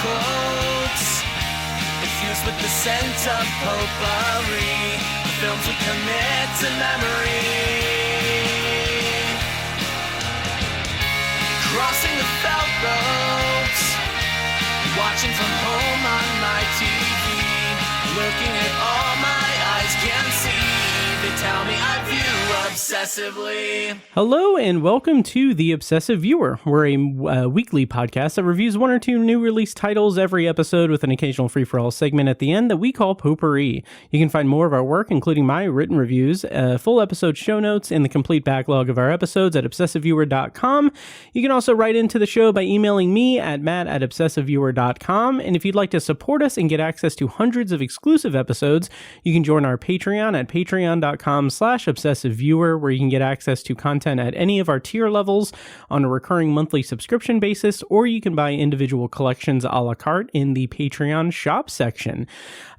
quotes, infused with the scent of potpourri. The films we commit to memory, crossing the felt ropes, watching from home on my TV, looking at all my eyes can see. They tell me I view obsessively. Hello and welcome to The Obsessive Viewer. We're a weekly podcast that reviews one or two new release titles every episode with an occasional free-for-all segment at the end that we call Potpourri. You can find more of our work, including my written reviews, full episode show notes, and the complete backlog of our episodes at obsessiveviewer.com. You can also write into the show by emailing me at matt@obsessiveviewer.com. And if you'd like to support us and get access to hundreds of exclusive episodes, you can join our Patreon at patreon.com/obsessiveviewer, where you can get access to content at any of our tier levels on a recurring monthly subscription basis, or you can buy individual collections a la carte in the Patreon shop section.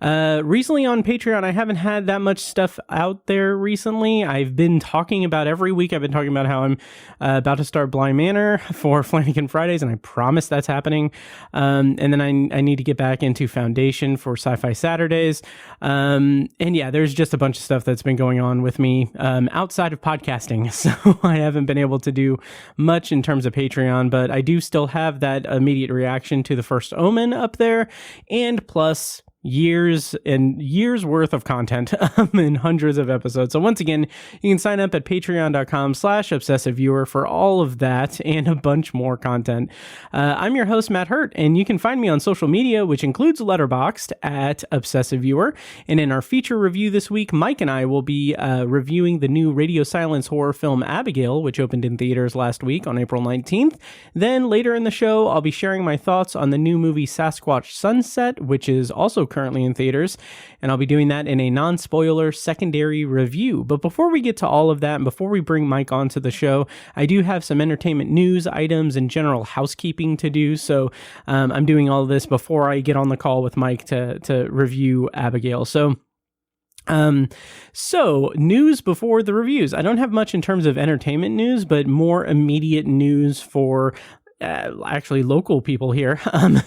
Recently on Patreon, I haven't had that much stuff out there recently. I've been talking about every week, I've been talking about how I'm about to start Bly Manor for Flanagan Fridays, and I promise that's happening. And then I need to get back into Foundation for Sci-Fi Saturdays. And yeah, there's just a bunch of stuff that's been going on with me outside of podcasting, so I haven't been able to do much in terms of Patreon, but I do still have that immediate reaction to The First Omen up there, and plus years and years worth of content in hundreds of episodes. So once again, you can sign up at patreon.com/obsessiveviewer for all of that and a bunch more content. I'm your host, Matt Hurt, and you can find me on social media, which includes Letterboxd at obsessiveviewer. And in our feature review this week, Mike and I will be reviewing the new radio silence horror film Abigail, which opened in theaters last week on April 19th. Then later in the show, I'll be sharing my thoughts on the new movie Sasquatch Sunset, which is also currently in theaters, and I'll be doing that in a non-spoiler secondary review. But before we get to all of that, and before we bring Mike onto the show, I do have some entertainment news items and general housekeeping to do, so I'm doing all of this before I get on the call with Mike to review Abigail. So news before the reviews. I don't have much in terms of entertainment news, but more immediate news for actually local people here.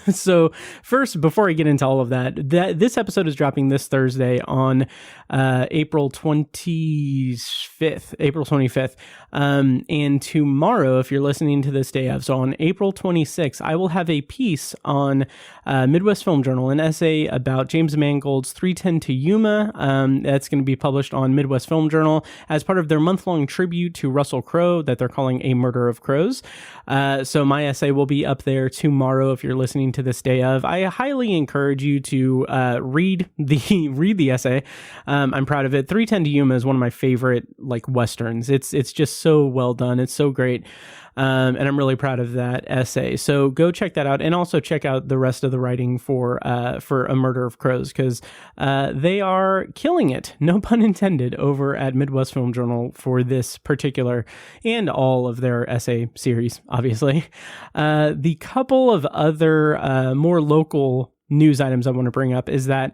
So first, before I get into all of that, this episode is dropping this Thursday on April 25th. And tomorrow, if you're listening to this day of, so on April 26th, I will have a piece on Midwest Film Journal, an essay about James Mangold's 3:10 to Yuma. That's going to be published on Midwest Film Journal as part of their month-long tribute to Russell Crowe that they're calling A Murder of Crows. So my essay will be up there tomorrow if you're listening to this day of. I highly encourage you to read the essay. I'm proud of it. 3:10 to Yuma is one of my favorite westerns. It's just so well done. It's so great. And I'm really proud of that essay. So go check that out, and also check out the rest of the writing for A Murder of Crows, because they are killing it, no pun intended, over at Midwest Film Journal for this particular and all of their essay series, obviously. The couple of other more local news items I want to bring up is that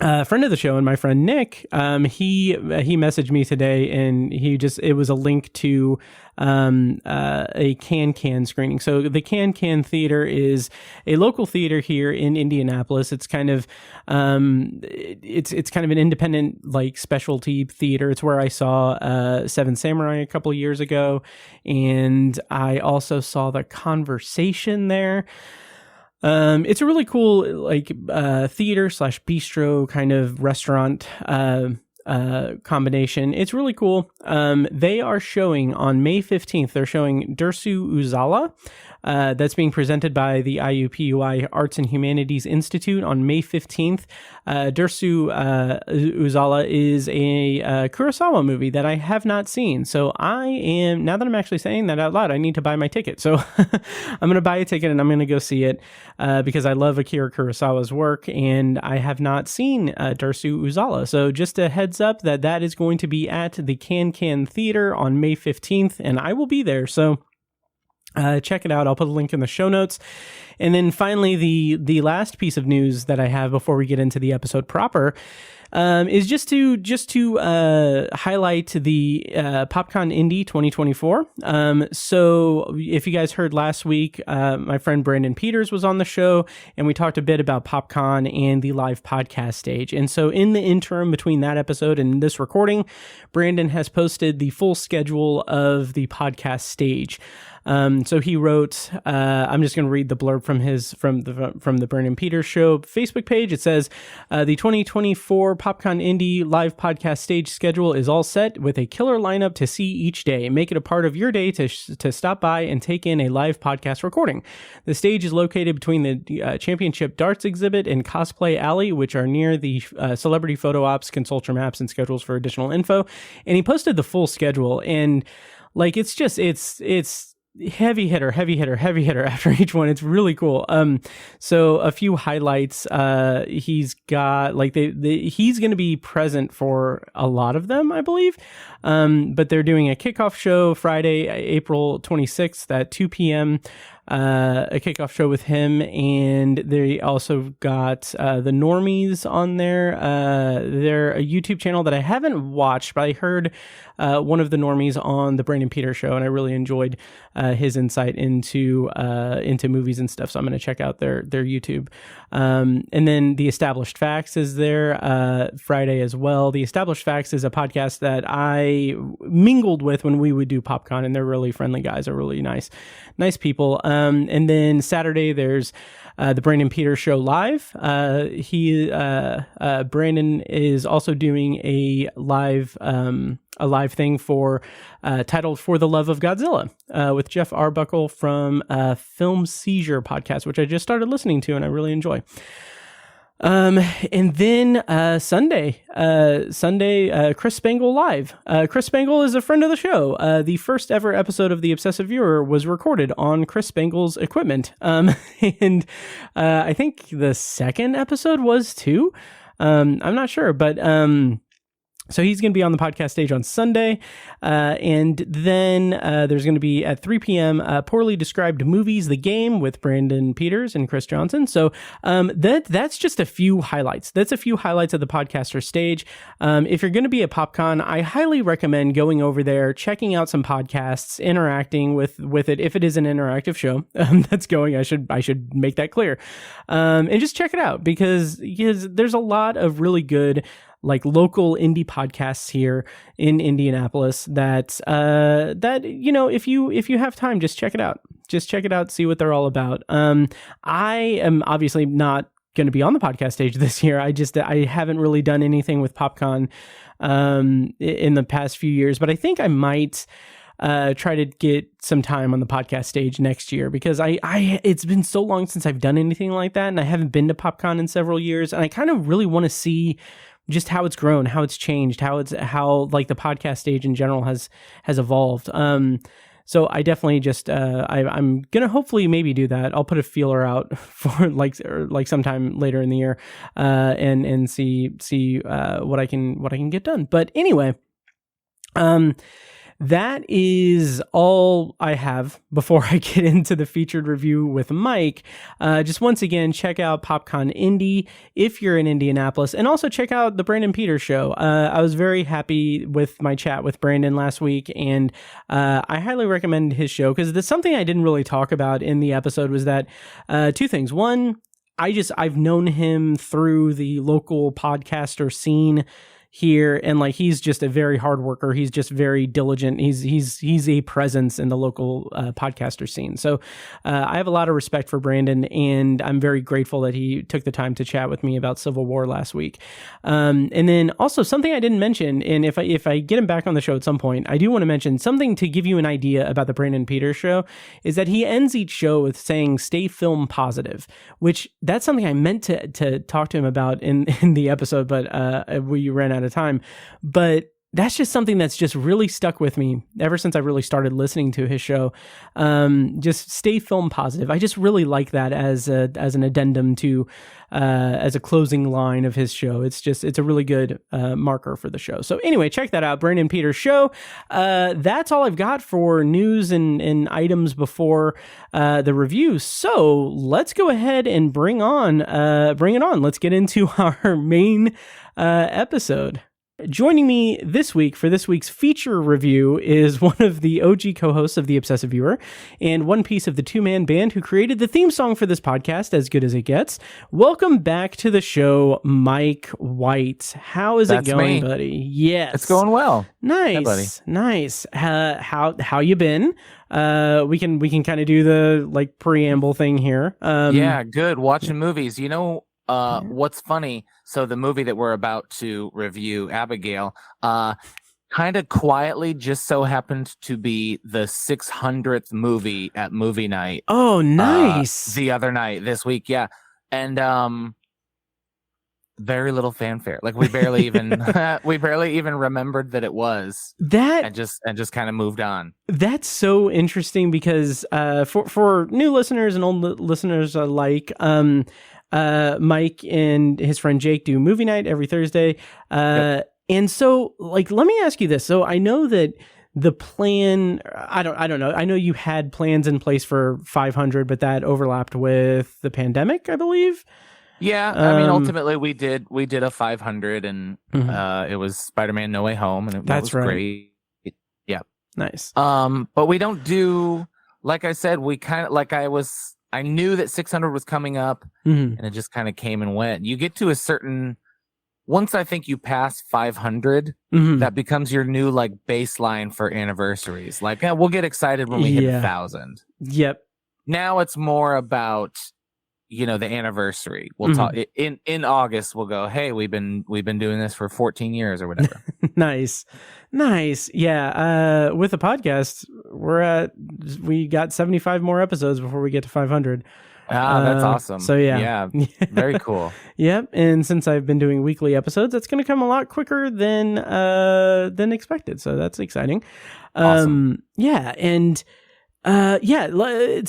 a friend of the show and my friend Nick, he messaged me today, and it was a link to a Can screening. So the Can Theater is a local theater here in Indianapolis. It's kind of it's kind of an independent specialty theater. It's where I saw Seven Samurai a couple of years ago, and I also saw The Conversation there. It's a really cool theater/bistro kind of restaurant combination. It's really cool. They are showing on May 15th. They're showing Dersu Uzala. That's being presented by the IUPUI Arts and Humanities Institute on May 15th. Dersu Uzala is a Kurosawa movie that I have not seen. So now that I'm actually saying that out loud, I need to buy my ticket. So I'm going to buy a ticket and I'm going to go see it because I love Akira Kurosawa's work, and I have not seen Dersu Uzala. So just a heads up that is going to be at the Can Theater on May 15th, and I will be there. So check it out. I'll put a link in the show notes. And then finally, the last piece of news that I have before we get into the episode proper is just to highlight the PopCon Indy 2024. So if you guys heard last week, my friend Brandon Peters was on the show, and we talked a bit about PopCon and the live podcast stage. And so in the interim between that episode and this recording, Brandon has posted the full schedule of the podcast stage. So he wrote, I'm just going to read the blurb from the Brandon Peters Show Facebook page. It says, the 2024 PopCon Indy live podcast stage schedule is all set with a killer lineup to see each day. Make it a part of your day to stop by and take in a live podcast recording. The stage is located between the Championship Darts exhibit and Cosplay Alley, which are near the celebrity photo ops. Consult your maps and schedules for additional info. And he posted the full schedule, and like, it's heavy hitter after each one. It's really cool. So a few highlights. He's got like he's going to be present for a lot of them, I believe. But they're doing a kickoff show Friday, April 26th at 2 p.m. A kickoff show with him, and they also got the Normies on there. They're a YouTube channel that I haven't watched, but I heard one of the Normies on the Brandon Peters Show, and I really enjoyed his insight into movies and stuff. So I'm going to check out their YouTube. And then the Established Facts is there Friday as well. The Established Facts is a podcast that I mingled with when we would do PopCon, and they're really friendly guys. Are really nice people. And then Saturday there's the Brandon Peters Show live. Brandon is also doing a live thing for titled "For the Love of Godzilla" with Jeff Arbuckle from Film Seizure podcast, which I just started listening to and I really enjoy. And then Sunday, Chris Spangle live. Chris Spangle is a friend of the show. The first ever episode of The Obsessive Viewer was recorded on Chris Spangle's equipment. And I think the second episode was too. I'm not sure, but so he's going to be on the podcast stage on Sunday. And then there's going to be at 3 p.m. Poorly Described Movies, The Game with Brandon Peters and Chris Johnson. So that's just a few highlights. That's a few highlights of the podcaster stage. If you're going to be at PopCon, I highly recommend going over there, checking out some podcasts, interacting with it. If it is an interactive show that's going, I should make that clear. And just check it out because there's a lot of really good like local indie podcasts here in Indianapolis that if you have time, just check it out. See what they're all about. I am obviously not going to be on the podcast stage this year. I haven't really done anything with PopCon in the past few years, but I think I might try to get some time on the podcast stage next year because it's been so long since I've done anything like that, and I haven't been to PopCon in several years, and I kind of really want to see just how it's grown, how it's changed, how like the podcast stage in general has evolved. So I definitely just I'm gonna hopefully maybe do that. I'll put a feeler out for like sometime later in the year, and see what I can get done. But anyway, that is all I have before I get into the featured review with Mike. Just once again, check out PopCon Indy if you're in Indianapolis, and also check out the Brandon Peters Show. I was very happy with my chat with Brandon last week, and I highly recommend his show because something I didn't really talk about in the episode was that two things. One, I've known him through the local podcaster scene here, and like he's just a very hard worker. He's just very diligent. He's a presence in the local podcaster scene. So I have a lot of respect for Brandon, and I'm very grateful that he took the time to chat with me about Civil War last week. And then also something I didn't mention, and if I get him back on the show at some point, I do want to mention something to give you an idea about the Brandon Peters Show, is that he ends each show with saying "stay film positive," which that's something I meant to talk to him about in the episode, but we ran out of time. But that's just something that's just really stuck with me ever since I really started listening to his show. Just stay film positive. I just really like that as an addendum to, as a closing line of his show. It's a really good marker for the show. So anyway, check that out, Brandon Peters' show. That's all I've got for news and items before the review. So let's go ahead and bring it on. Let's get into our main episode. Joining me this week for this week's feature review is one of the OG co-hosts of The Obsessive Viewer and one piece of the two-man band who created the theme song for this podcast, As Good As It Gets. Welcome back to the show, Mike White. How is it going, buddy? Yes. It's going well. Nice. Hey, buddy. Nice. How you been? We can kind of do the preamble thing here. Yeah, good. Watching movies. You know, what's funny? So the movie that we're about to review, Abigail, kind of quietly just so happened to be the 600th movie at movie night. Oh, nice. The other night this week, yeah. And very little fanfare. Like we barely even remembered that it was that, and just kind of moved on. That's so interesting because for new listeners and old listeners alike, Mike and his friend Jake do movie night every Thursday. Yep. And so let me ask you this. So I know that the plan, I don't know. I know you had plans in place for 500, but that overlapped with the pandemic, I believe. Yeah. I mean, ultimately we did a 500 and it was Spider-Man No Way Home and that was great. Yeah. Nice. But we don't do, like I said, we kind of I knew that 600 was coming up and it just kind of came and went. You get to a certain, once I think you pass 500, that becomes your new baseline for anniversaries. We'll get excited when we hit 1,000. Yep. Now it's more about, the anniversary. We'll talk in August. We'll go, hey, we've been doing this for 14 years or whatever. Nice. Yeah. With the podcast, we got 75 more episodes before we get to 500. That's awesome. So yeah, very cool. Yep. And since I've been doing weekly episodes, that's going to come a lot quicker than expected. So that's exciting. Awesome. Yeah. And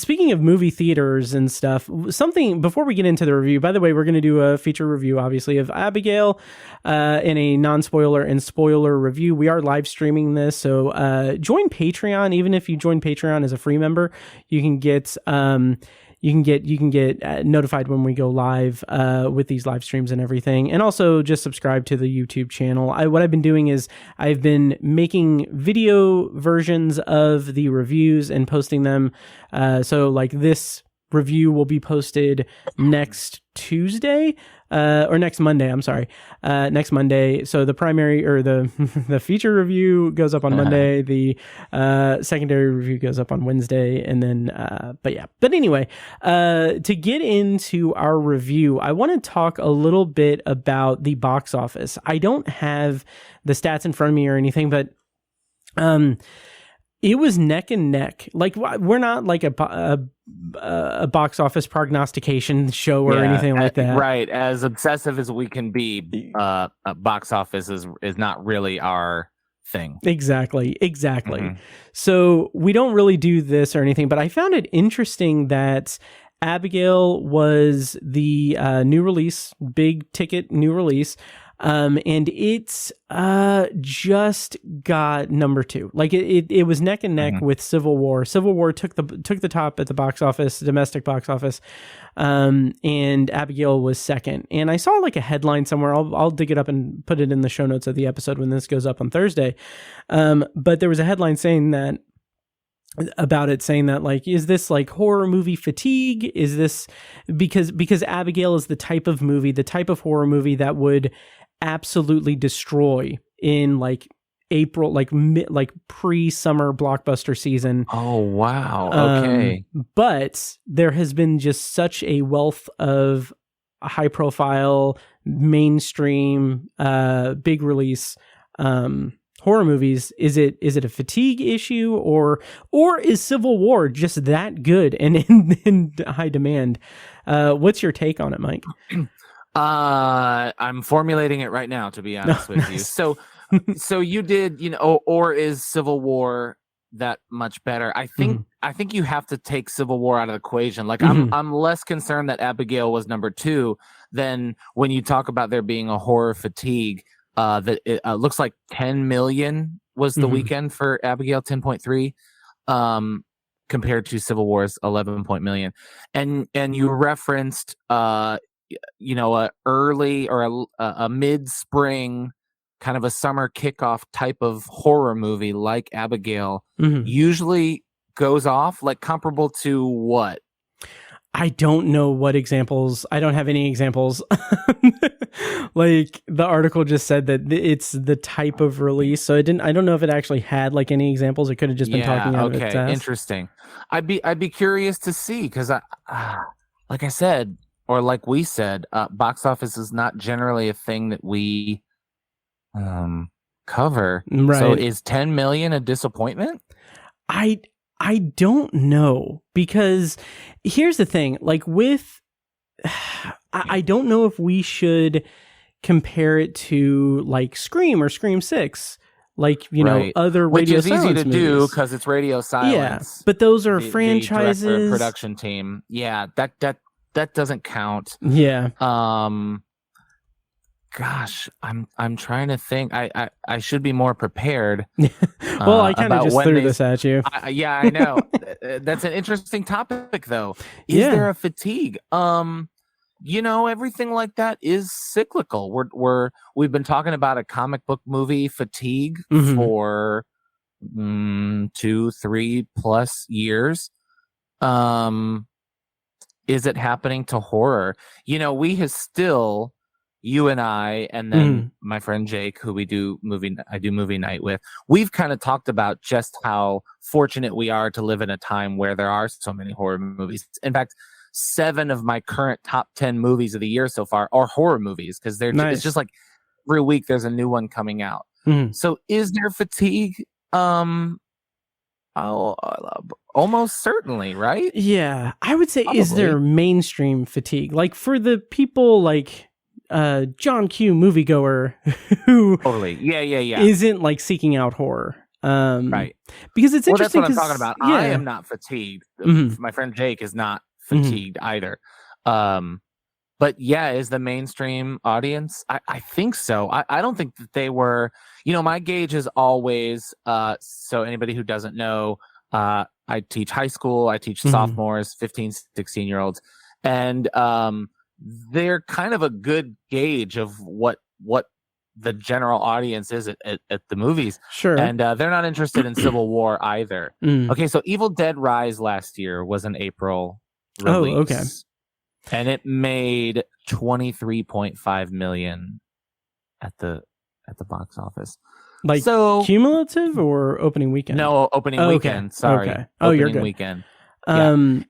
speaking of movie theaters and stuff, something before we get into the review, by the way, we're going to do a feature review, obviously, of Abigail, in a non-spoiler and spoiler review. We are live streaming this. So, join Patreon. Even if you join Patreon as a free member, you can get, notified when we go live with these live streams and everything. And also just subscribe to the YouTube channel. What I've been doing is I've been making video versions of the reviews and posting them. So this review will be posted next Tuesday, or next Monday. I'm sorry. Next Monday. So the primary or the feature review goes up on Monday. The secondary review goes up on Wednesday. And then, but anyway, to get into our review, I want to talk a little bit about the box office. I don't have the stats in front of me or anything, but, it was neck and neck. We're not a box office prognostication show or anything like that. Right. As obsessive as we can be, box office is not really our thing. Exactly. So we don't really do this or anything, but I found it interesting that Abigail was the new release, big ticket new release. And it's just got number 2. It was neck and neck with Civil War. Civil War took the top at the box office, domestic box office, and Abigail was second. And I saw a headline somewhere. I'll dig it up and put it in the show notes of the episode when this goes up on Thursday. But there was a headline saying that is this horror movie fatigue? Is this because Abigail is the type of horror movie that would absolutely destroy in April, pre-summer blockbuster season. Oh, wow. Okay. But there has been just such a wealth of high profile, mainstream, big release, horror movies. Is it a fatigue issue or is Civil War just that good and in high demand? What's your take on it, Mike? I'm formulating it right now, to be honest with you. So So you did, or is Civil War that much better? I think you have to take Civil War out of the equation. Like I'm less concerned that Abigail was number 2 than when you talk about there being a horror fatigue. That it looks like 10 million was the weekend for Abigail, 10.3, compared to Civil War's 11 million. And you referenced a early or a mid-spring kind of a summer kickoff type of horror movie like Abigail usually goes off, like comparable to what? I don't know what examples. I don't have any examples. Like the article just said that it's the type of release, so I don't know if it actually had like any examples. It could have just been talking out of its ass. Interesting. I'd be curious to see, because like I said, or like we said, box office is not generally a thing that we cover. Right. So is 10 million a disappointment? I don't know, because here's the thing, like with I don't know if we should compare it to like Scream or Scream 6, like other Radio Silence movies. Which is easy to do because it's Radio Silence. Yeah, but those are franchises. The production team. Yeah, that doesn't count. Yeah. Gosh, I'm trying to think. I should be more prepared. Well, I kind of just threw this at you. I know. That's an interesting topic, though. Is there a fatigue? Everything like that is cyclical. We've been talking about a comic book movie fatigue for 2-3 plus years. Is it happening to horror? We have still. You and I, and then my friend Jake, who I do movie night with, we've kind of talked about just how fortunate we are to live in a time where there are so many horror movies. In fact, 7 of my current top 10 movies of the year so far are horror movies, because it's just like every week there's a new one coming out. So is there fatigue? Almost certainly, right? Yeah, I would say, probably. Is there mainstream fatigue? Like for the people like John Q moviegoer who totally isn't like seeking out horror, right? Because it's interesting. That's what I'm talking about. Yeah. I am not fatigued. My friend Jake is not fatigued either. But is the mainstream audience? I think so. I don't think that they were. My gauge is always. So anybody who doesn't know, I teach high school. I teach sophomores, 15, 16-year-olds, and they're kind of a good gauge of what the general audience is at the movies. Sure. And they're not interested in Civil War either. Okay, so Evil Dead Rise last year was an April release. Oh, okay. And it made 23.5 million at the box office. Like, so cumulative or opening weekend? No, opening weekend. Okay. Sorry. Okay. Opening you're good. Weekend. And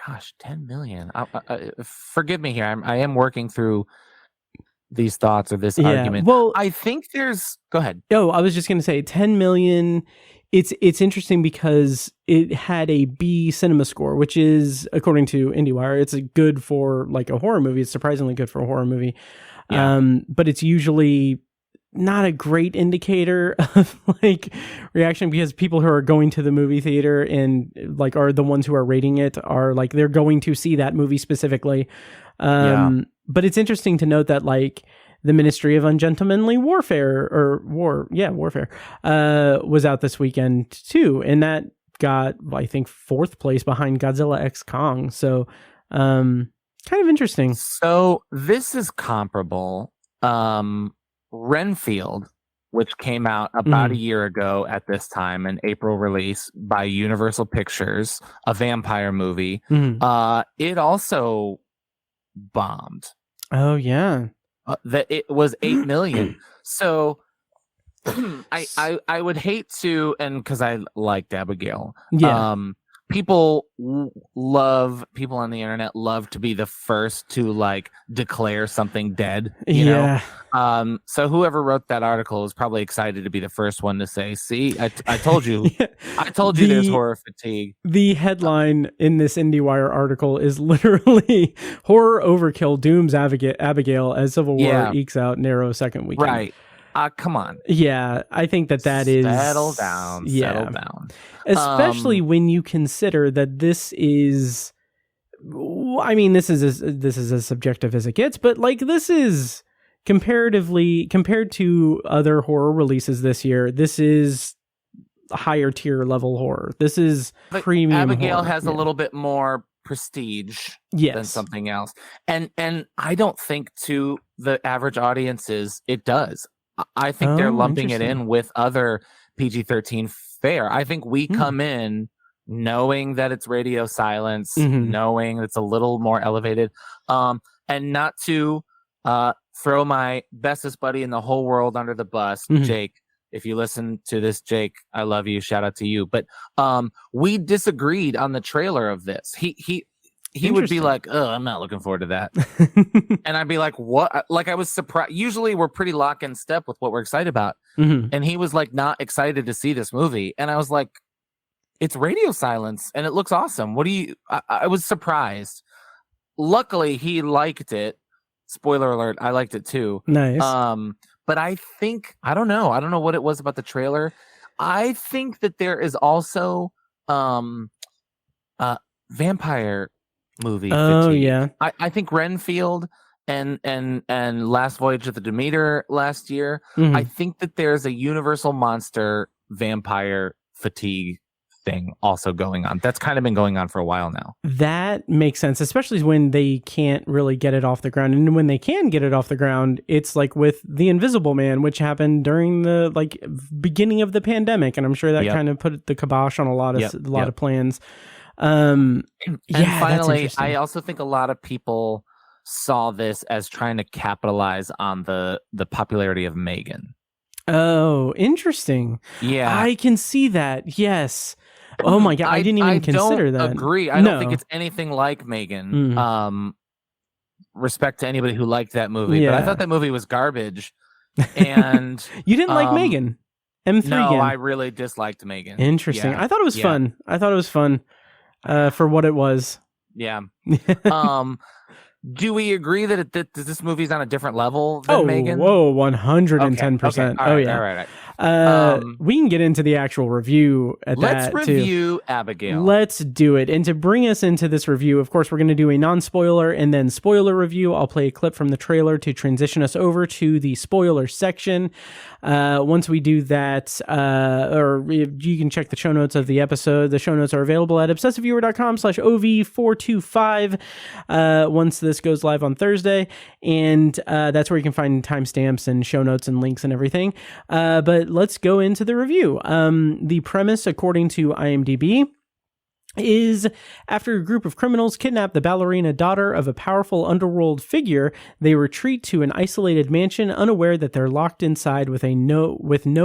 gosh, 10 million. Forgive me here. I am working through these thoughts or this argument. Well, I think there's. Go ahead. No, I was just going to say 10 million. It's interesting because it had a B cinema score, which is, according to IndieWire, it's good for like a horror movie. It's surprisingly good for a horror movie. Yeah. But it's usually not a great indicator of like reaction, because people who are going to the movie theater and like are the ones who are rating it are like they're going to see that movie specifically. But it's interesting to note that like the Ministry of Ungentlemanly Warfare was out this weekend too, and that got, I think, 4th place behind Godzilla X Kong. So kind of interesting. So this is comparable. Renfield, which came out about a year ago at this time, an April release by Universal Pictures, a vampire movie. It also bombed. Oh yeah. That it was 8 million. So I would hate to, and because I liked Abigail, people on the internet love to be the first to like declare something dead, you know. So whoever wrote that article is probably excited to be the first one to say, see, I told you. Yeah. I told you there's horror fatigue. The headline in this IndieWire article is literally horror overkill dooms Abigail as Civil War ekes out narrow second weekend. Right. Come on. Yeah, I think that is... Settle down. Especially when you consider that this is... I mean, this is as subjective as it gets, but like this is comparatively, compared to other horror releases this year, this is higher tier level horror. This is premium Abigail horror. has a little bit more prestige than something else. And I don't think to the average audiences it does. I think they're lumping it in with other PG-13 fare. I think we come in knowing that it's radio silence, knowing it's a little more elevated, and not to throw my bestest buddy in the whole world under the bus, Jake. If you listen to this, Jake, I love you. Shout out to you. But we disagreed on the trailer of this. He would be like, "Oh, I'm not looking forward to that," and I'd be like, "What?" Like I was surprised. Usually, we're pretty lock in step with what we're excited about, and he was like not excited to see this movie, and I was like, "It's radio silence, and it looks awesome." What do you? I was surprised. Luckily, he liked it. Spoiler alert: I liked it too. Nice. But I think I don't know what it was about the trailer. I think that there is also vampire movie fatigue. I think Renfield and Last Voyage of the Demeter last year, I think that there's a universal monster vampire fatigue thing also going on. That's kind of been going on for a while now. That makes sense, especially when they can't really get it off the ground. And when they can get it off the ground, it's like with The Invisible Man, which happened during the like beginning of the pandemic, and I'm sure that kind of put the kibosh on a lot of plans. And finally, I also think a lot of people saw this as trying to capitalize on the popularity of Megan. Oh, interesting. Yeah, I can see that. Yes. Oh my god, I didn't even consider that. I agree. I don't think it's anything like Megan. Respect to anybody who liked that movie, but I thought that movie was garbage. And you didn't like Megan? M3 No, again. I really disliked Megan. Interesting. I thought it was fun. For what it was. Yeah. Do we agree that this movie's on a different level than Megan? Whoa, 110%. Okay. All right. We can get into the actual review Let's review Abigail. Let's do it. And to bring us into this review, of course, we're going to do a non-spoiler and then spoiler review. I'll play a clip from the trailer to transition us over to the spoiler section. Once we do that, or you can check the show notes of the episode. The show notes are available at obsessiveviewer.com/OV425 once this goes live on Thursday. And that's where you can find timestamps and show notes and links and everything. But let's go into the review. The premise, according to IMDb, is after a group of criminals kidnap the ballerina daughter of a powerful underworld figure, they retreat to an isolated mansion, unaware that they're locked inside with no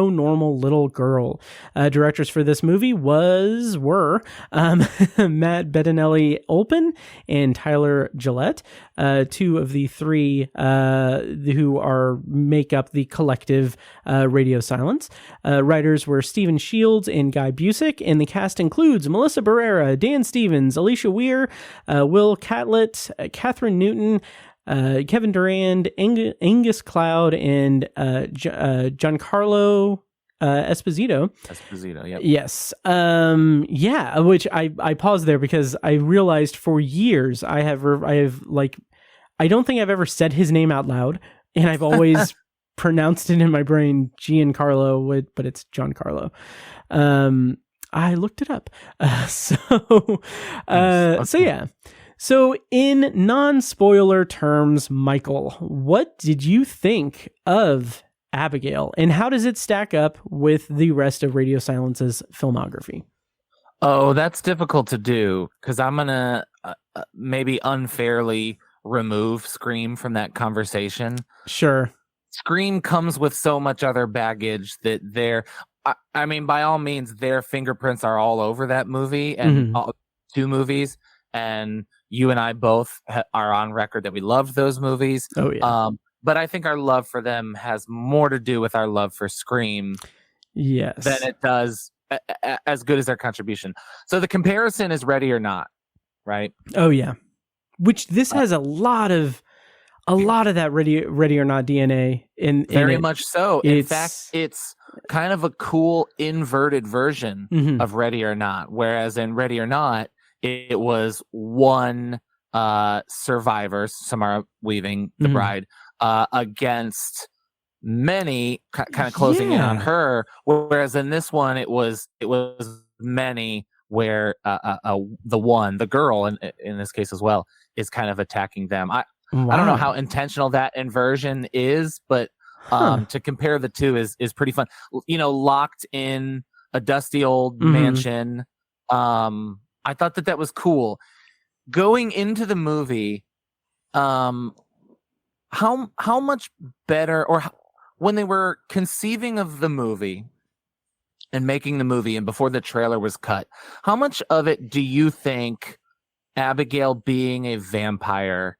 normal little girl. Directors for this movie were Matt Bettinelli-Olpin and Tyler Gillette, two of the three who make up the collective Radio Silence. Writers were Stephen Shields and Guy Busick, and the cast includes Melissa Barrera, Dan Stevens, Alicia Weir, Will Catlett, Catherine Newton, Kevin Durand, Angus Cloud, and Giancarlo Esposito. Yep. Yes. Which I paused there because I realized for years I don't think I've ever said his name out loud, and I've always pronounced it in my brain Giancarlo, but it's Giancarlo. I looked it up. So in non-spoiler terms, Michael, what did you think of Abigail, and how does it stack up with the rest of Radio Silence's filmography? Oh, that's difficult to do because I'm going to maybe unfairly remove Scream from that conversation. Sure. Scream comes with so much other baggage that I mean, by all means, their fingerprints are all over that movie and two movies. And you and I both are on record that we loved those movies. Oh, yeah. But I think our love for them has more to do with our love for Scream yes. than it does as good as their contribution. So the comparison is Ready or Not, right? Oh, yeah. Which this has a lot of that Ready or Not DNA in very it. much so. In fact, it's kind of a cool inverted version of Ready or Not, whereas in Ready or Not, it was one survivor, Samara Weaving, the bride, against many, kind of closing in on her. Whereas in this one, it was many, where the girl, in this case as well, is kind of attacking them. I don't know how intentional that inversion is, but to compare the two is pretty fun. You know, locked in a dusty old mansion. I thought that was cool. Going into the movie, how much better, or when they were conceiving of the movie and making the movie, and before the trailer was cut, how much of it do you think Abigail being a vampire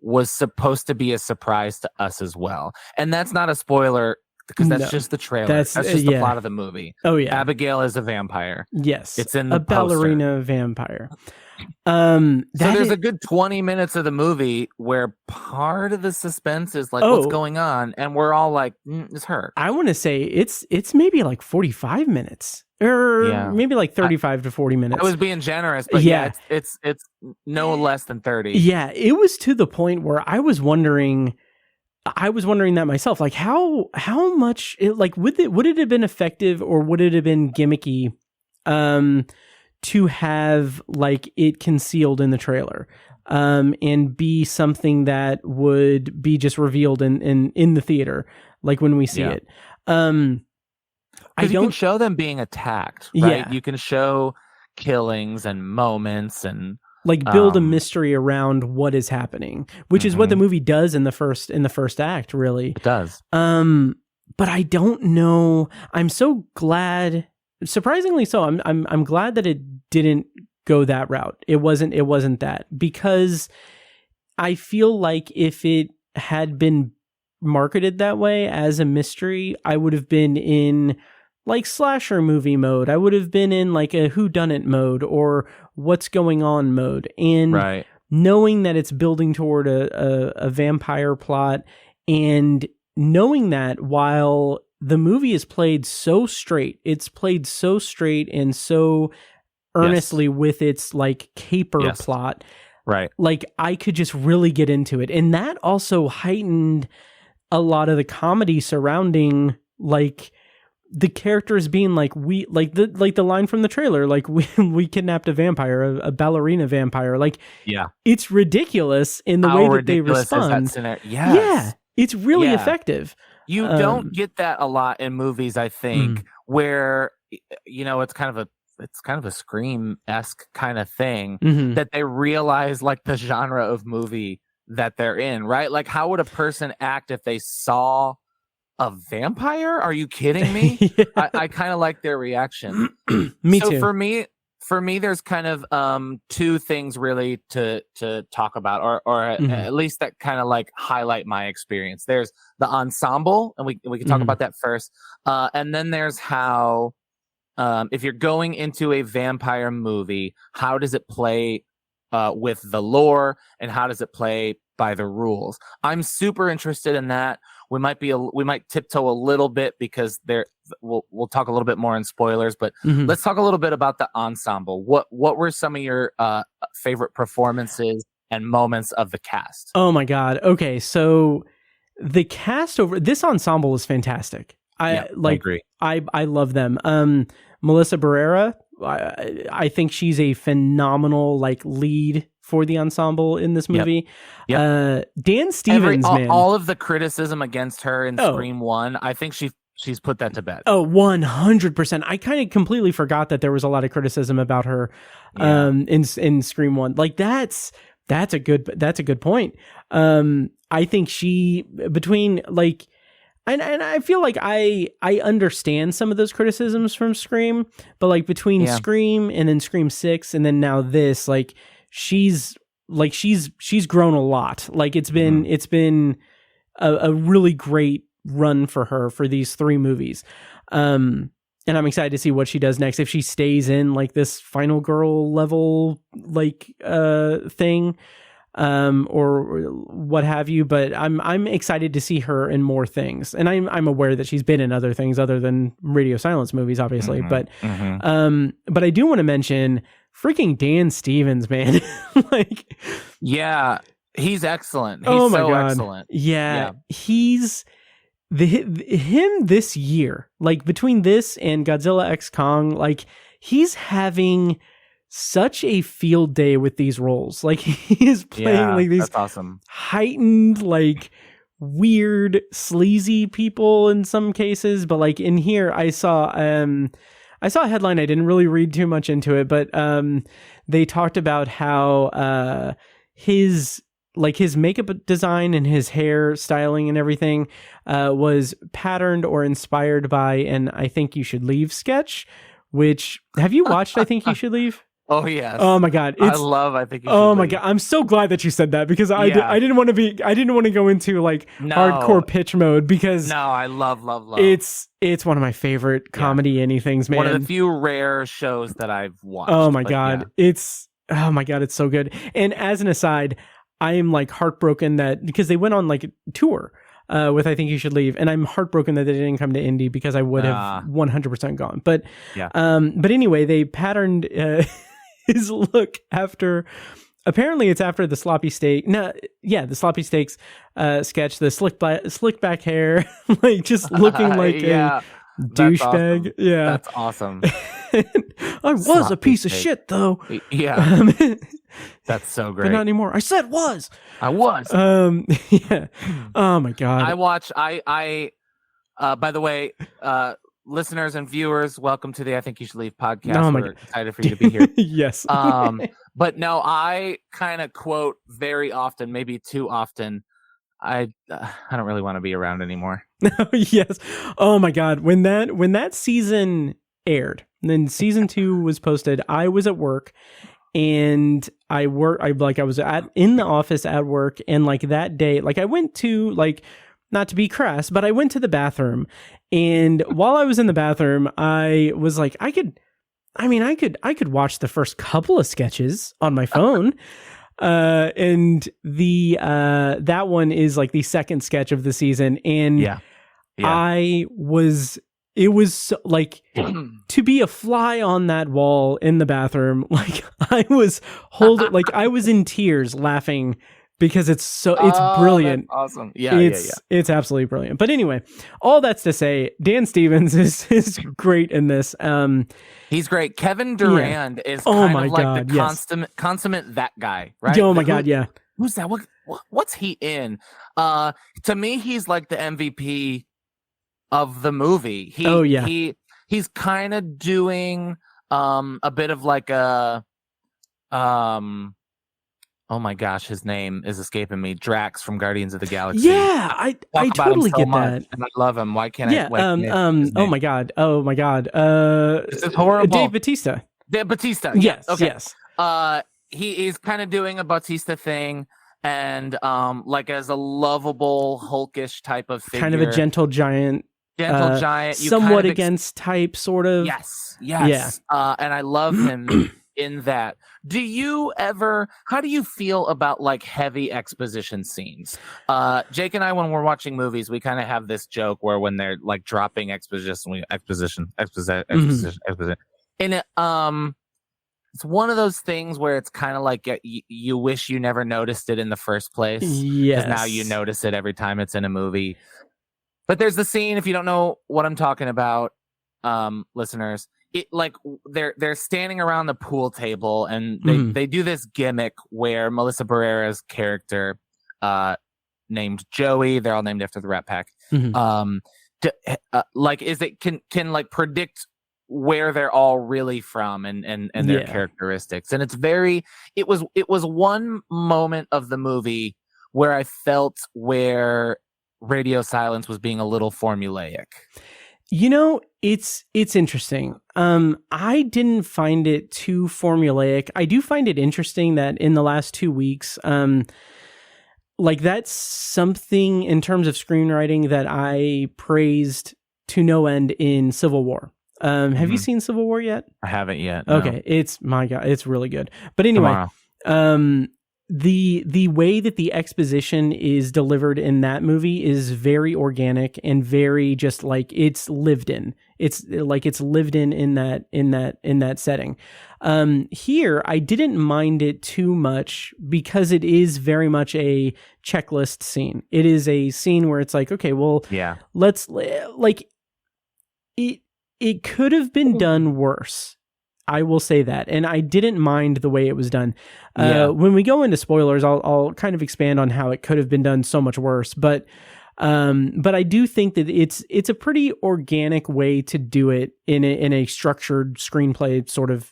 was supposed to be a surprise to us as well? And that's not a spoiler, because that's just the trailer. That's just the plot of the movie. Oh, yeah. Abigail is a vampire. Yes. It's in the a ballerina vampire. So there's a good 20 minutes of the movie where part of the suspense is like, what's going on? And we're all like, it's her. I want to say it's maybe 45 minutes. Or maybe 35 to 40 minutes. I was being generous, but it's no less than 30. Yeah, it was to the point where I was wondering that myself. How much would it have been effective, or would it have been gimmicky to have it concealed in the trailer and be something that would be just revealed in the theater, when we see it. You can show them being attacked, right? Yeah. You can show killings and moments and build a mystery around what is happening, which is what the movie does in the first act, really. It does. But I don't know. I'm so glad, surprisingly so. I'm glad that it didn't go that route. It wasn't that, because I feel like if it had been marketed that way as a mystery, I would have been in slasher movie mode. I would have been in a whodunit mode or what's going on mode. And knowing that it's building toward a vampire plot, and knowing that while the movie is played so straight, it's played so straight and so earnestly with its caper plot. Right. I could just really get into it. And that also heightened a lot of the comedy surrounding the characters being the line from the trailer, we kidnapped a vampire, a ballerina vampire. It's ridiculous in the way that they respond. Yeah, it's really effective. You don't get that a lot in movies, I think, where it's kind of a Scream-esque kind of thing that they realize the genre of movie that they're in, right? How would a person act if they saw a vampire? Are you kidding me? I kind of like their reaction. Me too. For me, there's kind of two things really to talk about, or at least that kind of highlight my experience. There's the ensemble, and we can talk about that first, and then there's how if you're going into a vampire movie, how does it play with the lore, and how does it play by the rules? I'm super interested in that. We might tiptoe a little bit, because we'll talk a little bit more in spoilers, but let's talk a little bit about the ensemble. What were some of your favorite performances and moments of the cast? Oh my God. Okay. So the cast this ensemble is fantastic. I agree. I love them. Melissa Barrera, I think she's a phenomenal lead for the ensemble in this movie. Yep. Dan Stevens, all of the criticism against her in Scream 1, I think she's put that to bed. Oh, 100%. I kind of completely forgot that there was a lot of criticism about her in Scream 1. That's a good point. I think she, between and I feel like I understand some of those criticisms from Scream, but like between Scream and then Scream 6 and then now this, like she's grown a lot. Like it's been a really great run for her for these 3 movies. And I'm excited to see what she does next. If she stays in like this final girl level like thing, or what have you. But I'm excited to see her in more things. And I'm aware that she's been in other things other than Radio Silence movies, obviously. But I do want to mention freaking Dan Stevens, man. Like, yeah, he's excellent. He's so excellent. Yeah, he's. Him this year, like between this and Godzilla X Kong, like he's having such a field day with these roles. Like he is playing like these heightened, like weird, sleazy people in some cases. But like in here, I saw a headline. I didn't really read too much into it, but they talked about how his makeup design and his hair styling and everything was patterned or inspired by an I Think You Should Leave sketch, which have you watched I Think You Should Leave? Oh yes. Oh my god. I love I Think You Should Oh Leave. my god. I'm so glad that you said that because I didn't want to go into like hardcore pitch mode because I love. It's one of my favorite comedy anythings, man. One of the few rare shows that I've watched. Oh my god. It's so good. And as an aside, I am like heartbroken that because they went on like a tour with I Think You Should Leave, and I'm heartbroken that they didn't come to Indy because I would have 100% gone. But but anyway, they patterned his look after. Apparently, it's after the sloppy steak. The sloppy steaks sketch. The slick back hair, like just looking like a douchebag. Awesome. Yeah, that's awesome. I was a piece of shit, though. Yeah, that's so great. But not anymore. I said was. I was. Yeah. Oh my god. I watch. I. By the way, listeners and viewers, welcome to the I Think You Should Leave podcast. Oh my We're excited for you to be here. Yes. But no, I kind of quote very often, maybe too often. I don't really want to be around anymore. Yes. Oh my god. When that season aired, and then season 2 was posted, I was at work and I was in the office at work, and like that day, like I went to, like, not to be crass, but I went to the bathroom, and while I was in the bathroom, I was like, I could watch the first couple of sketches on my phone. And the that one is like the second sketch of the season, and it was so, like to be a fly on that wall in the bathroom. Like I was I was in tears laughing because it's brilliant. That's awesome. It's absolutely brilliant. But anyway, all that's to say, Dan Stevens is great in this. He's great. Kevin Durand is kind of like the consummate that guy, right? Oh my god, yeah. Who's that? What's he in? To me, he's like the MVP of the movie. He's kind of doing a bit of like a oh my gosh, his name is escaping me. Drax from Guardians of the Galaxy. Yeah, I totally get that. And I love him. Why can't I? Oh my god. This is horrible. Dave Bautista. Dave Bautista. Yes. Okay. Yes. He is kind of doing a Bautista thing, and like as a lovable, hulkish type of figure. Kind of a gentle giant. Somewhat against type, sort of. Yes. Yeah. And I love him in that. How do you feel about like heavy exposition scenes? Jake and I, when we're watching movies, we kind of have this joke where when they're like dropping exposition. And it's one of those things where it's kind of like you wish you never noticed it in the first place. Yes. Because now you notice it every time it's in a movie. But there's the scene, if you don't know what I'm talking about, listeners, it like they're standing around the pool table, and they do this gimmick where Melissa Barrera's character, named Joey, they're all named after the Rat Pack, can like predict where they're all really from and their characteristics. And it was one moment of the movie where I felt where radio silence was being a little formulaic. It's interesting. I didn't find it too formulaic. I do find it interesting that in the last 2 weeks, like that's something in terms of screenwriting that I praised to no end in Civil War. Have you seen Civil War yet? I haven't yet. No. Okay, my God, it's really good. But anyway, the way that the exposition is delivered in that movie is very organic and very just like it's lived in. It's like it's lived in that setting. Here, I didn't mind it too much because it is very much a checklist scene. It is a scene where it's like, okay, well, let's like it could have been done worse. I will say that. And I didn't mind the way it was done. When we go into spoilers, I'll kind of expand on how it could have been done so much worse. But I do think that it's a pretty organic way to do it in a structured screenplay sort of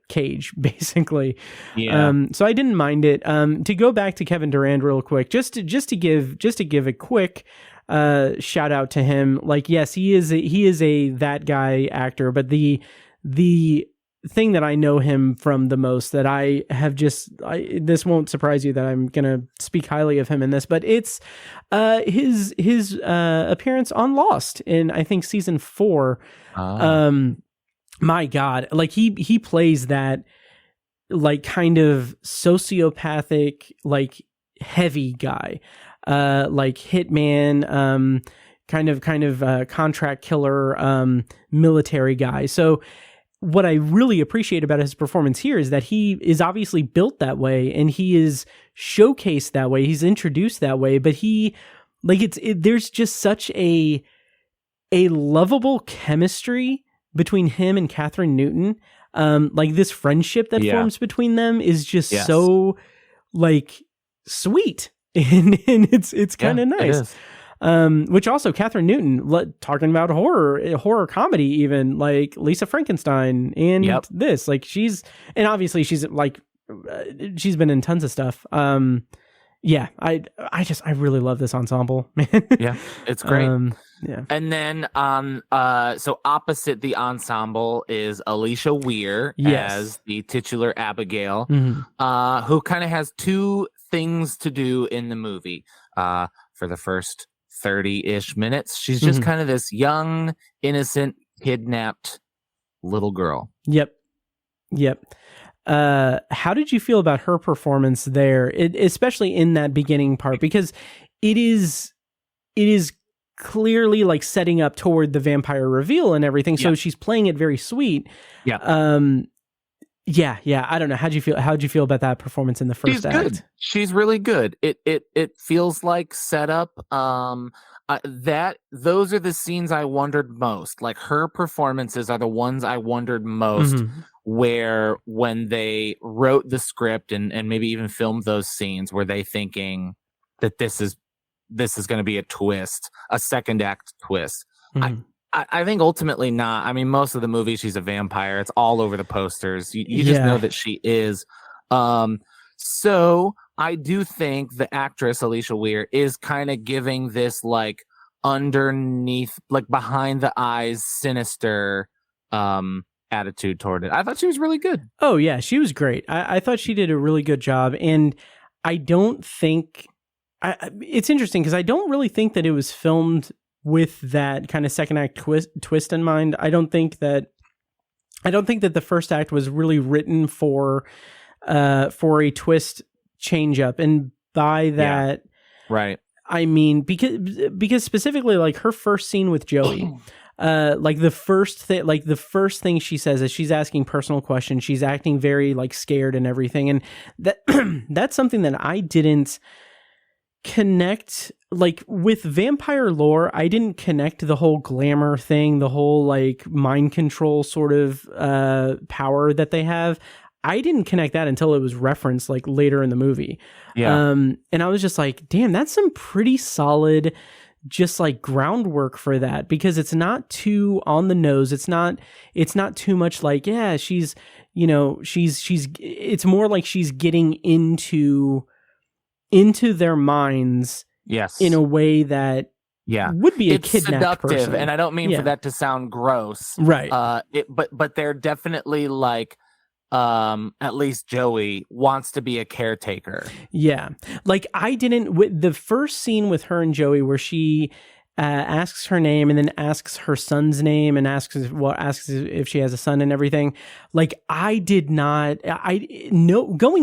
cage, basically. So I didn't mind it. To go back to Kevin Durand real quick, just to give a quick shout out to him. Like, yes, he is a that guy actor, but the thing that I know him from the most, that I have this won't surprise you that I'm gonna speak highly of him in this, but it's his appearance on Lost in, I think, season 4. My God, like he plays that like kind of sociopathic, like heavy guy, like hitman, kind of contract killer, military guy. So what I really appreciate about his performance here is that he is obviously built that way and he is showcased that way. He's introduced that way, but there's just such a lovable chemistry between him and Catherine Newton. Like this friendship that forms between them is just so like sweet and it's kind of nice. Which also Catherine Newton, talking about horror comedy, even like Lisa Frankenstein and this, like obviously she's like, she's been in tons of stuff. I really love this ensemble, man. Yeah, it's great. And then so opposite the ensemble is Alicia Weir as the titular Abigail, who kind of has two things to do in the movie. For the first 30-ish minutes, she's just kind of this young, innocent, kidnapped little girl. Yep. How did you feel about her performance there, especially in that beginning part? Because it is clearly like setting up toward the vampire reveal and everything. So she's playing it very sweet. I don't know. How'd you feel about that performance in the first act? Good. She's really good. It feels like setup. Those are the scenes I wondered most. Like her performances are the ones I wondered most, where when they wrote the script and maybe even filmed those scenes, were they thinking that this is going to be a twist, a second act twist? I think ultimately not. I mean, most of the movie, she's a vampire. It's all over the posters. You just know that she is. So I do think the actress, Alicia Weir, is kind of giving this like underneath, like behind the eyes, sinister attitude toward it. I thought she was really good. Oh, yeah, she was great. I thought she did a really good job. And I don't think... it's interesting because I don't really think that it was filmed with that kind of second act twist in mind. I don't think that the first act was really written for a twist change up. And by that, right, I mean because specifically like her first scene with Joey, like the first thing she says is she's asking personal questions. She's acting very like scared and everything, and that's something that I didn't connect, like with vampire lore. I didn't connect the whole glamour thing, the whole like mind control sort of power that they have. I didn't connect that until it was referenced like later in the movie. And I was just like, damn, that's some pretty solid just like groundwork for that, because it's not too on the nose. It's not too much like, she's it's more like she's getting into their minds Yes. in a way that would be it's a kidnapped seductive, person. and I don't mean for that to sound gross. Right. But they're definitely like, at least Joey wants to be a caretaker. Yeah. Like the first scene with her and Joey where she asks her name and then asks her son's name and asks if she has a son and everything. Like going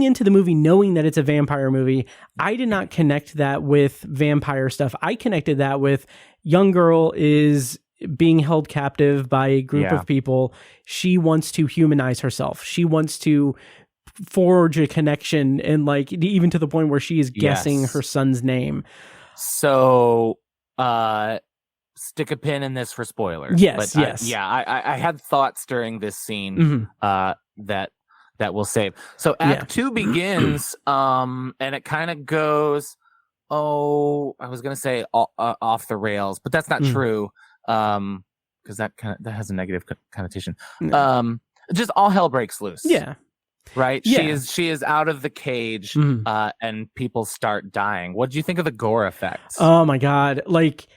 into the movie knowing that it's a vampire movie, I did not connect that with vampire stuff. I connected that with young girl is being held captive by a group of people. She wants to humanize herself. She wants to forge a connection, and like even to the point where she is guessing her son's name. So stick a pin in this for spoilers. Yes, but yes. I had thoughts during this scene that we'll save. So Act 2 begins, and it kind of goes, I was gonna say off the rails, but that's not true, because that has a negative connotation. Just all hell breaks loose. Yeah. Right. Yeah. She is out of the cage, and people start dying. What do you think of the gore effects? Oh my God. Like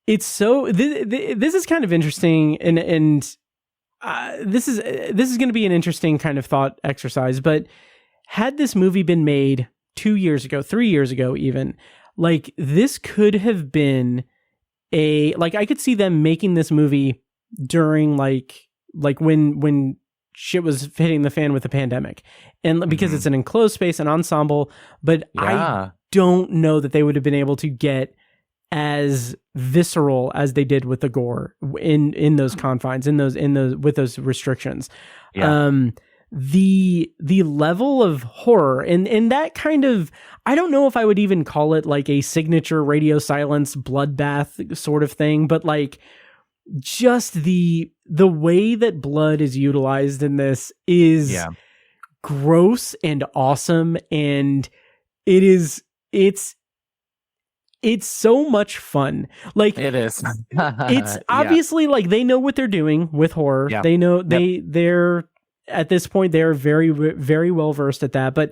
it's so, this is kind of interesting. And this is going to be an interesting kind of thought exercise, but had this movie been made 2 years ago, 3 years ago, even, like this could have been I could see them making this movie during like when shit was hitting the fan with the pandemic, and because it's an enclosed space, an ensemble, but I don't know that they would have been able to get as visceral as they did with the gore in those confines, in those with those restrictions. The level of horror and that kind of, I don't know if I would even call it like a signature radio silence bloodbath sort of thing, but like just the way that blood is utilized in this is gross and awesome, and it's so much fun. Like it is. It's obviously like they know what they're doing with horror. They know they're at this point they're very, very well versed at that. But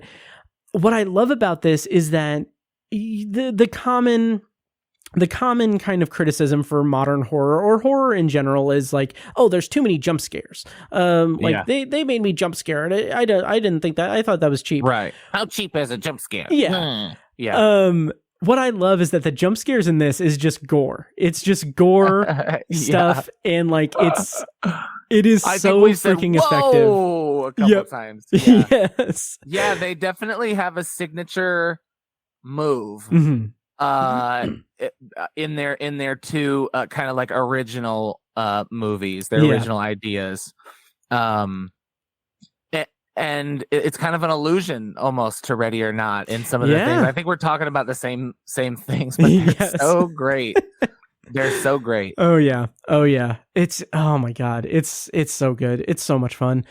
what I love about this is that the common kind of criticism for modern horror or horror in general is like, oh, there's too many jump scares. They made me jump scared. I didn't think that. I thought that was cheap. Right. How cheap is a jump scare? Yeah. What I love is that the jump scares in this is just gore. It's just gore stuff, and like it is so freaking effective. A couple of times. Yeah. Yes. Yeah, they definitely have a signature move. In their two kind of like original movies, their original ideas, and it's kind of an allusion almost to Ready or Not in some of the things. I think we're talking about the same things, but they're so great. They're so great. Oh yeah. It's, oh my God, it's so good. It's so much fun.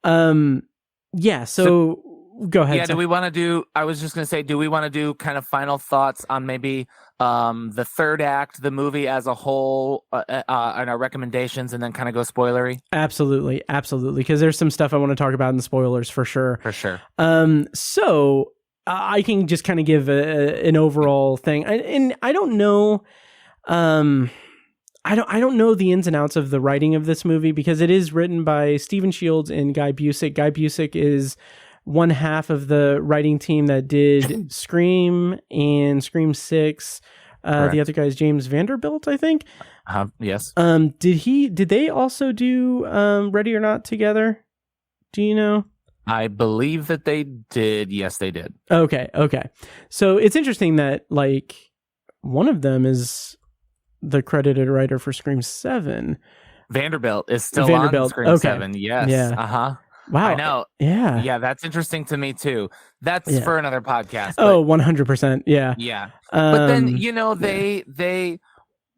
So go ahead. Yeah, do we want to do, I was just going to say, do we want to do kind of final thoughts on maybe the third act, the movie as a whole, and our recommendations, and then kind of go spoilery? Absolutely. Because there's some stuff I want to talk about in the spoilers for sure. So I can just kind of give an overall thing. And I don't know, I don't know the ins and outs of the writing of this movie, because it is written by Stephen Shields and Guy Busick. Guy Busick is one half of the writing team that did Scream and Scream 6. The other guy is James Vanderbilt, I think. Yes. Did they also do Ready or Not together? Do you know? I believe that they did. Yes, they did. Okay. So it's interesting that like one of them is the credited writer for Scream 7. Vanderbilt is still on Scream 7. Yes. Yeah. Wow. I know. Yeah. Yeah, that's interesting to me too. That's for another podcast. But, 100%. Yeah. Yeah. But then, they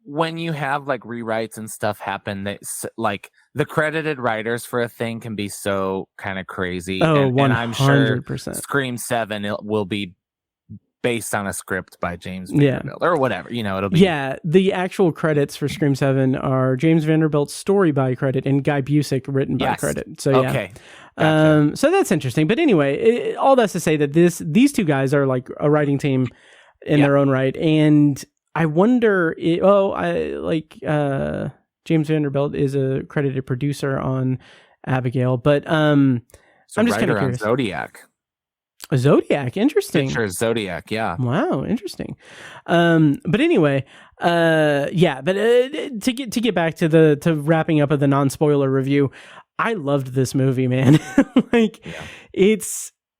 when you have like rewrites and stuff happen, they like the credited writers for a thing can be so kind of crazy. Oh, 100%. And I'm sure Scream 7 will be based on a script by James Vanderbilt or whatever, it'll be. Yeah, the actual credits for Scream 7 are James Vanderbilt's story by credit and Guy Busick written by credit. So yeah. Okay. Gotcha. So that's interesting. But anyway, all that's to say that these two guys are like a writing team in their own right. And I wonder, James Vanderbilt is a credited producer on Abigail, but I'm just kind of curious. Zodiac. Zodiac, interesting. Picture Zodiac, yeah. Wow, interesting. But anyway, to get back to wrapping up of the non-spoiler review, I loved this movie, man.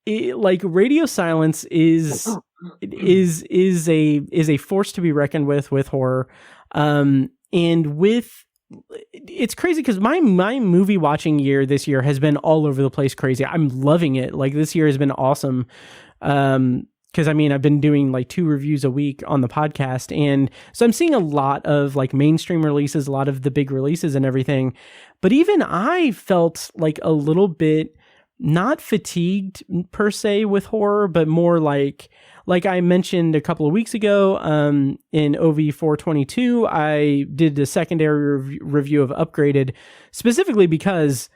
Radio silence is a force to be reckoned with horror. It's crazy because my movie watching year this year has been all over the place crazy. I'm loving it. Like, this year has been awesome. Because I've been doing like 2 reviews a week on the podcast, and so I'm seeing a lot of like mainstream releases, a lot of the big releases and everything. But even I felt like a little bit not fatigued per se with horror, but more like I mentioned a couple of weeks ago, in OV425, I did a secondary review of Upgraded, specifically because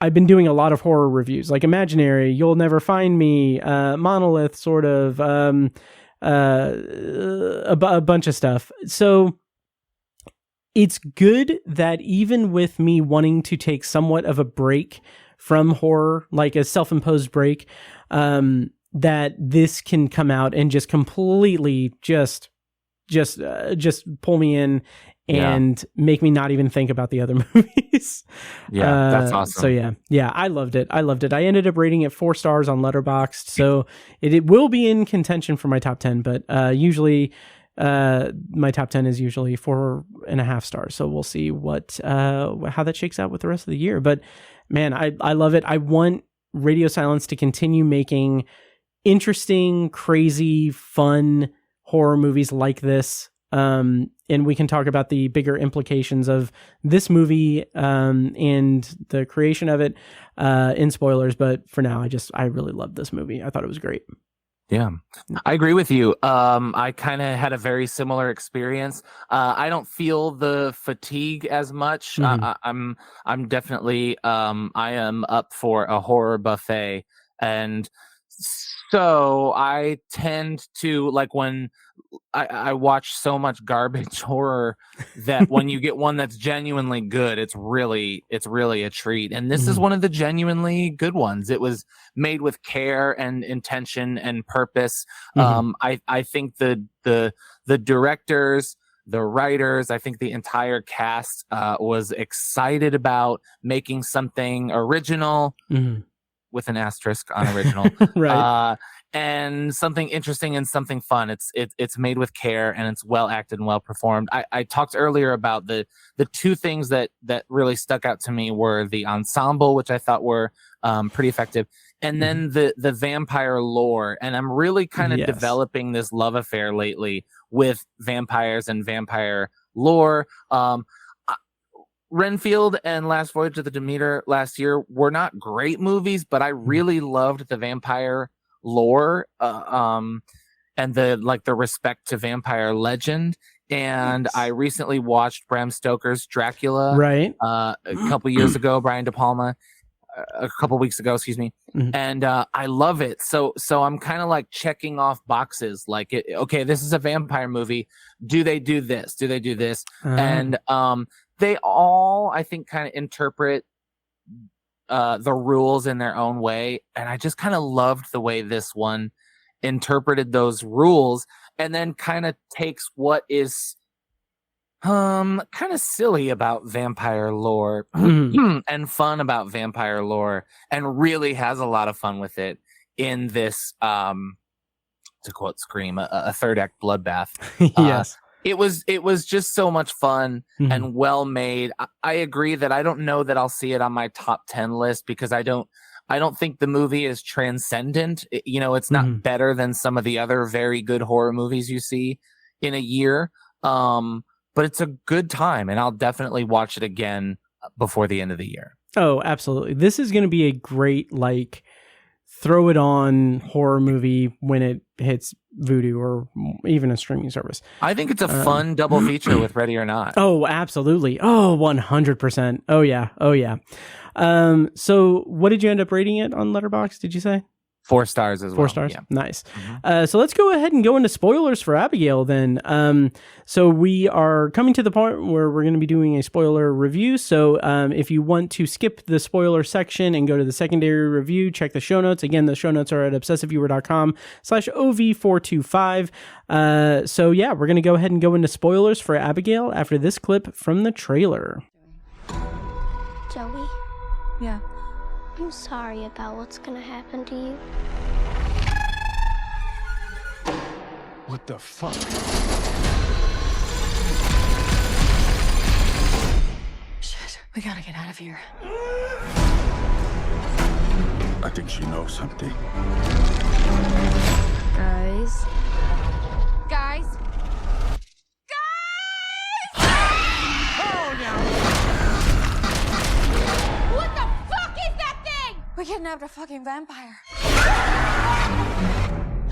I've been doing a lot of horror reviews, like Imaginary, You'll Never Find Me, Monolith, sort of, a bunch of stuff. So it's good that even with me wanting to take somewhat of a break from horror, like a self-imposed break, that this can come out and just completely just pull me in and make me not even think about the other movies. Yeah, that's awesome. So yeah, I loved it. I ended up rating it 4 stars on Letterboxd, so it will be in contention for my top 10, but usually my top 10 is usually 4.5 stars. So we'll see how that shakes out with the rest of the year. But man, I love it. I want Radio Silence to continue making interesting, crazy, fun horror movies like this. And we can talk about the bigger implications of this movie and the creation of it in spoilers. But for now, I really loved this movie. I thought it was great. Yeah, I agree with you. I kind of had a very similar experience. I don't feel the fatigue as much. Mm-hmm. I'm definitely I am up for a horror buffet, and so I tend to, like, when I watch so much garbage horror, that when you get one that's genuinely good, it's really a treat. And this is one of the genuinely good ones. It was made with care and intention and purpose. I think the directors, the writers, I think the entire cast was excited about making something original, with an asterisk on original. Right. And something interesting and something fun. It's made with care, and it's well acted and well performed. I talked earlier about the 2 things that really stuck out to me were the ensemble, which I thought were pretty effective, and then the vampire lore. And I'm really kind of developing this love affair lately with vampires and vampire lore. Renfield and Last Voyage of the Demeter last year were not great movies, but I really loved the vampire lore and the respect to vampire legend. And I recently watched Bram Stoker's Dracula a couple years ago, Brian De Palma, a couple weeks ago, excuse me. And I love it. So I'm kind of like checking off boxes, like, okay, this is a vampire movie. Do they do this? Do they do this? And they all, I think, kind of interpret the rules in their own way. And I just kind of loved the way this one interpreted those rules, and then kind of takes what is kind of silly about vampire lore and fun about vampire lore, and really has a lot of fun with it in this, to quote Scream, a third act bloodbath. Yes. It was just so much fun and well made. I agree that I don't know that I'll see it on my top 10 list, because I don't think the movie is transcendent. It's not better than some of the other very good horror movies you see in a year. But it's a good time, and I'll definitely watch it again before the end of the year. Oh, absolutely. This is going to be a great, like, throw it on horror movie when it hits Vudu or even a streaming service. I think it's a fun double feature with Ready or Not. Oh, absolutely. Oh, 100%. Oh, yeah. So what did you end up rating it on Letterboxd, did you say? 4 stars as well. 4 stars. Yeah. Nice. So let's go ahead and go into spoilers for Abigail then. So we are coming to the point where we're going to be doing a spoiler review. So if you want to skip the spoiler section and go to the secondary review, check the show notes. Again, the show notes are at obsessiveviewer.com/OV425. So yeah, we're going to go ahead and go into spoilers for Abigail after this clip from the trailer. Joey, Yeah. I'm sorry about what's gonna happen to you. What the fuck? Shit, we gotta get out of here. I think she knows something. Guys. Guys? What the fuck is that thing? We kidnapped a fucking vampire.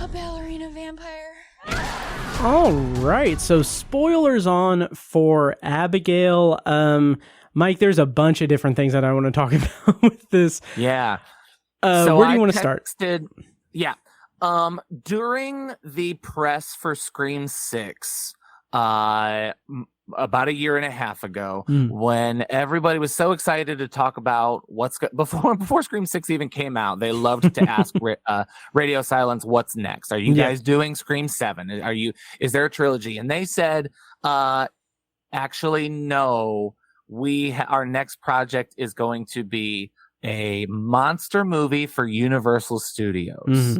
A ballerina vampire. All right, so spoilers on for Abigail. Mike, there's a bunch of different things that I want to talk about with this. Yeah. Where do you want to start? Yeah. During the press for Scream 6, about a year and a half ago, when everybody was so excited to talk about before Scream 6 even came out, they loved to ask Radio Silence, what's next? Are you guys doing Scream 7? Is there a trilogy? And they said, actually, no. Our next project is going to be a monster movie for Universal Studios.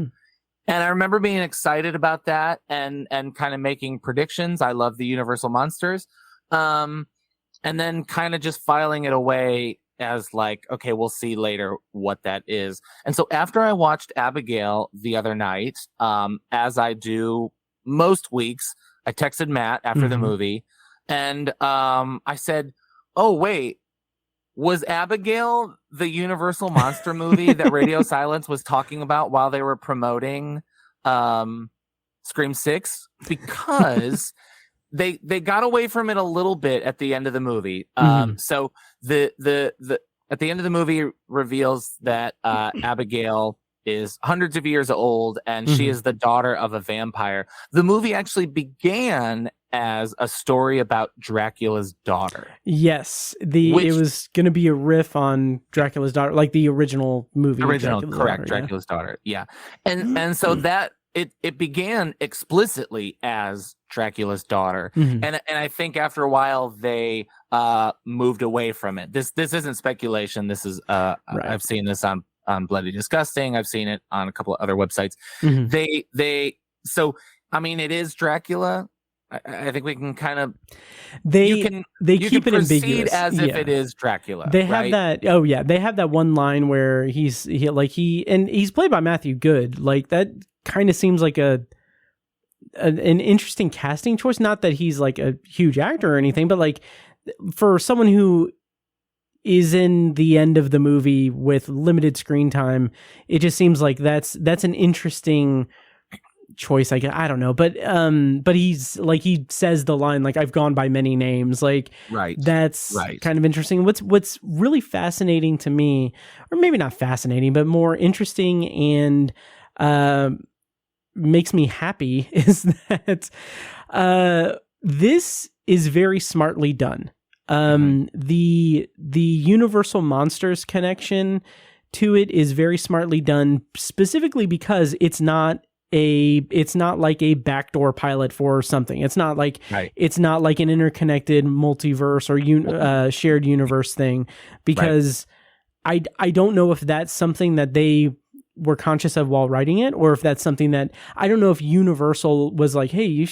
And I remember being excited about that and kind of making predictions. I love the Universal monsters. And then kind of just filing it away as like, okay, we'll see later what that is. And so after I watched Abigail the other night, as I do most weeks, I texted Matt after the movie and I said, oh, wait, was Abigail the Universal monster movie that Radio Silence was talking about while they were promoting Scream 6? Because they got away from it a little bit at the end of the movie. So the at the end of the movie reveals that Abigail is hundreds of years old and she is the daughter of a vampire. The movie actually began as a story about Dracula's daughter. Yes, it was going to be a riff on Dracula's daughter, like the original movie. Dracula's daughter. Yeah, and so that it began explicitly as Dracula's daughter, and I think after a while they moved away from it. This isn't speculation. This is I've seen this on Bloody Disgusting. I've seen it on a couple of other websites. So I mean, it is Dracula. I think we can kind of they keep it ambiguous as if it is Dracula. They have that. Oh yeah, they have that one line where he's played by Matthew Good. Like that kind of seems like an interesting casting choice. Not that he's like a huge actor or anything, but like for someone who is in the end of the movie with limited screen time, it just seems like that's an interesting choice. I don't know, but he's like, he says the line like, I've gone by many names, like that's kind of interesting. What's really fascinating to me, or maybe not fascinating, but more interesting and makes me happy, is that this is very smartly done. The Universal Monsters connection to it is very smartly done, specifically because it's not like a backdoor pilot for something. It's not like it's not like an interconnected multiverse or shared universe thing, because I don't know if that's something that they were conscious of while writing it, or if that's something that, I don't know if Universal was like, hey, we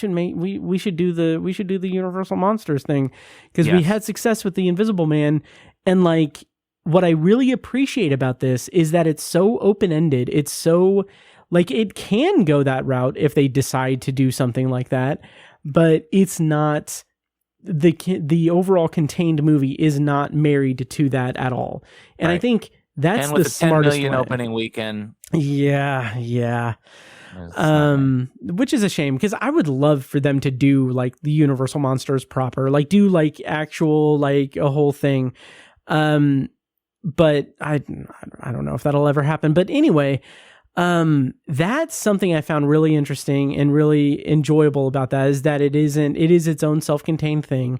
should do the Universal Monsters thing, because we had success with the Invisible Man. And like, what I really appreciate about this is that it's so open-ended. It's so like, it can go that route if they decide to do something like that, but it's not, the overall contained movie is not married to that at all. And I think that's the smartest 10 million way. opening weekend. Yeah. Which is a shame, because I would love for them to do like the Universal Monsters proper, like do like actual, like a whole thing. But I don't know if that'll ever happen. But anyway, That's something I found really interesting and really enjoyable about that, is that it is its own self-contained thing.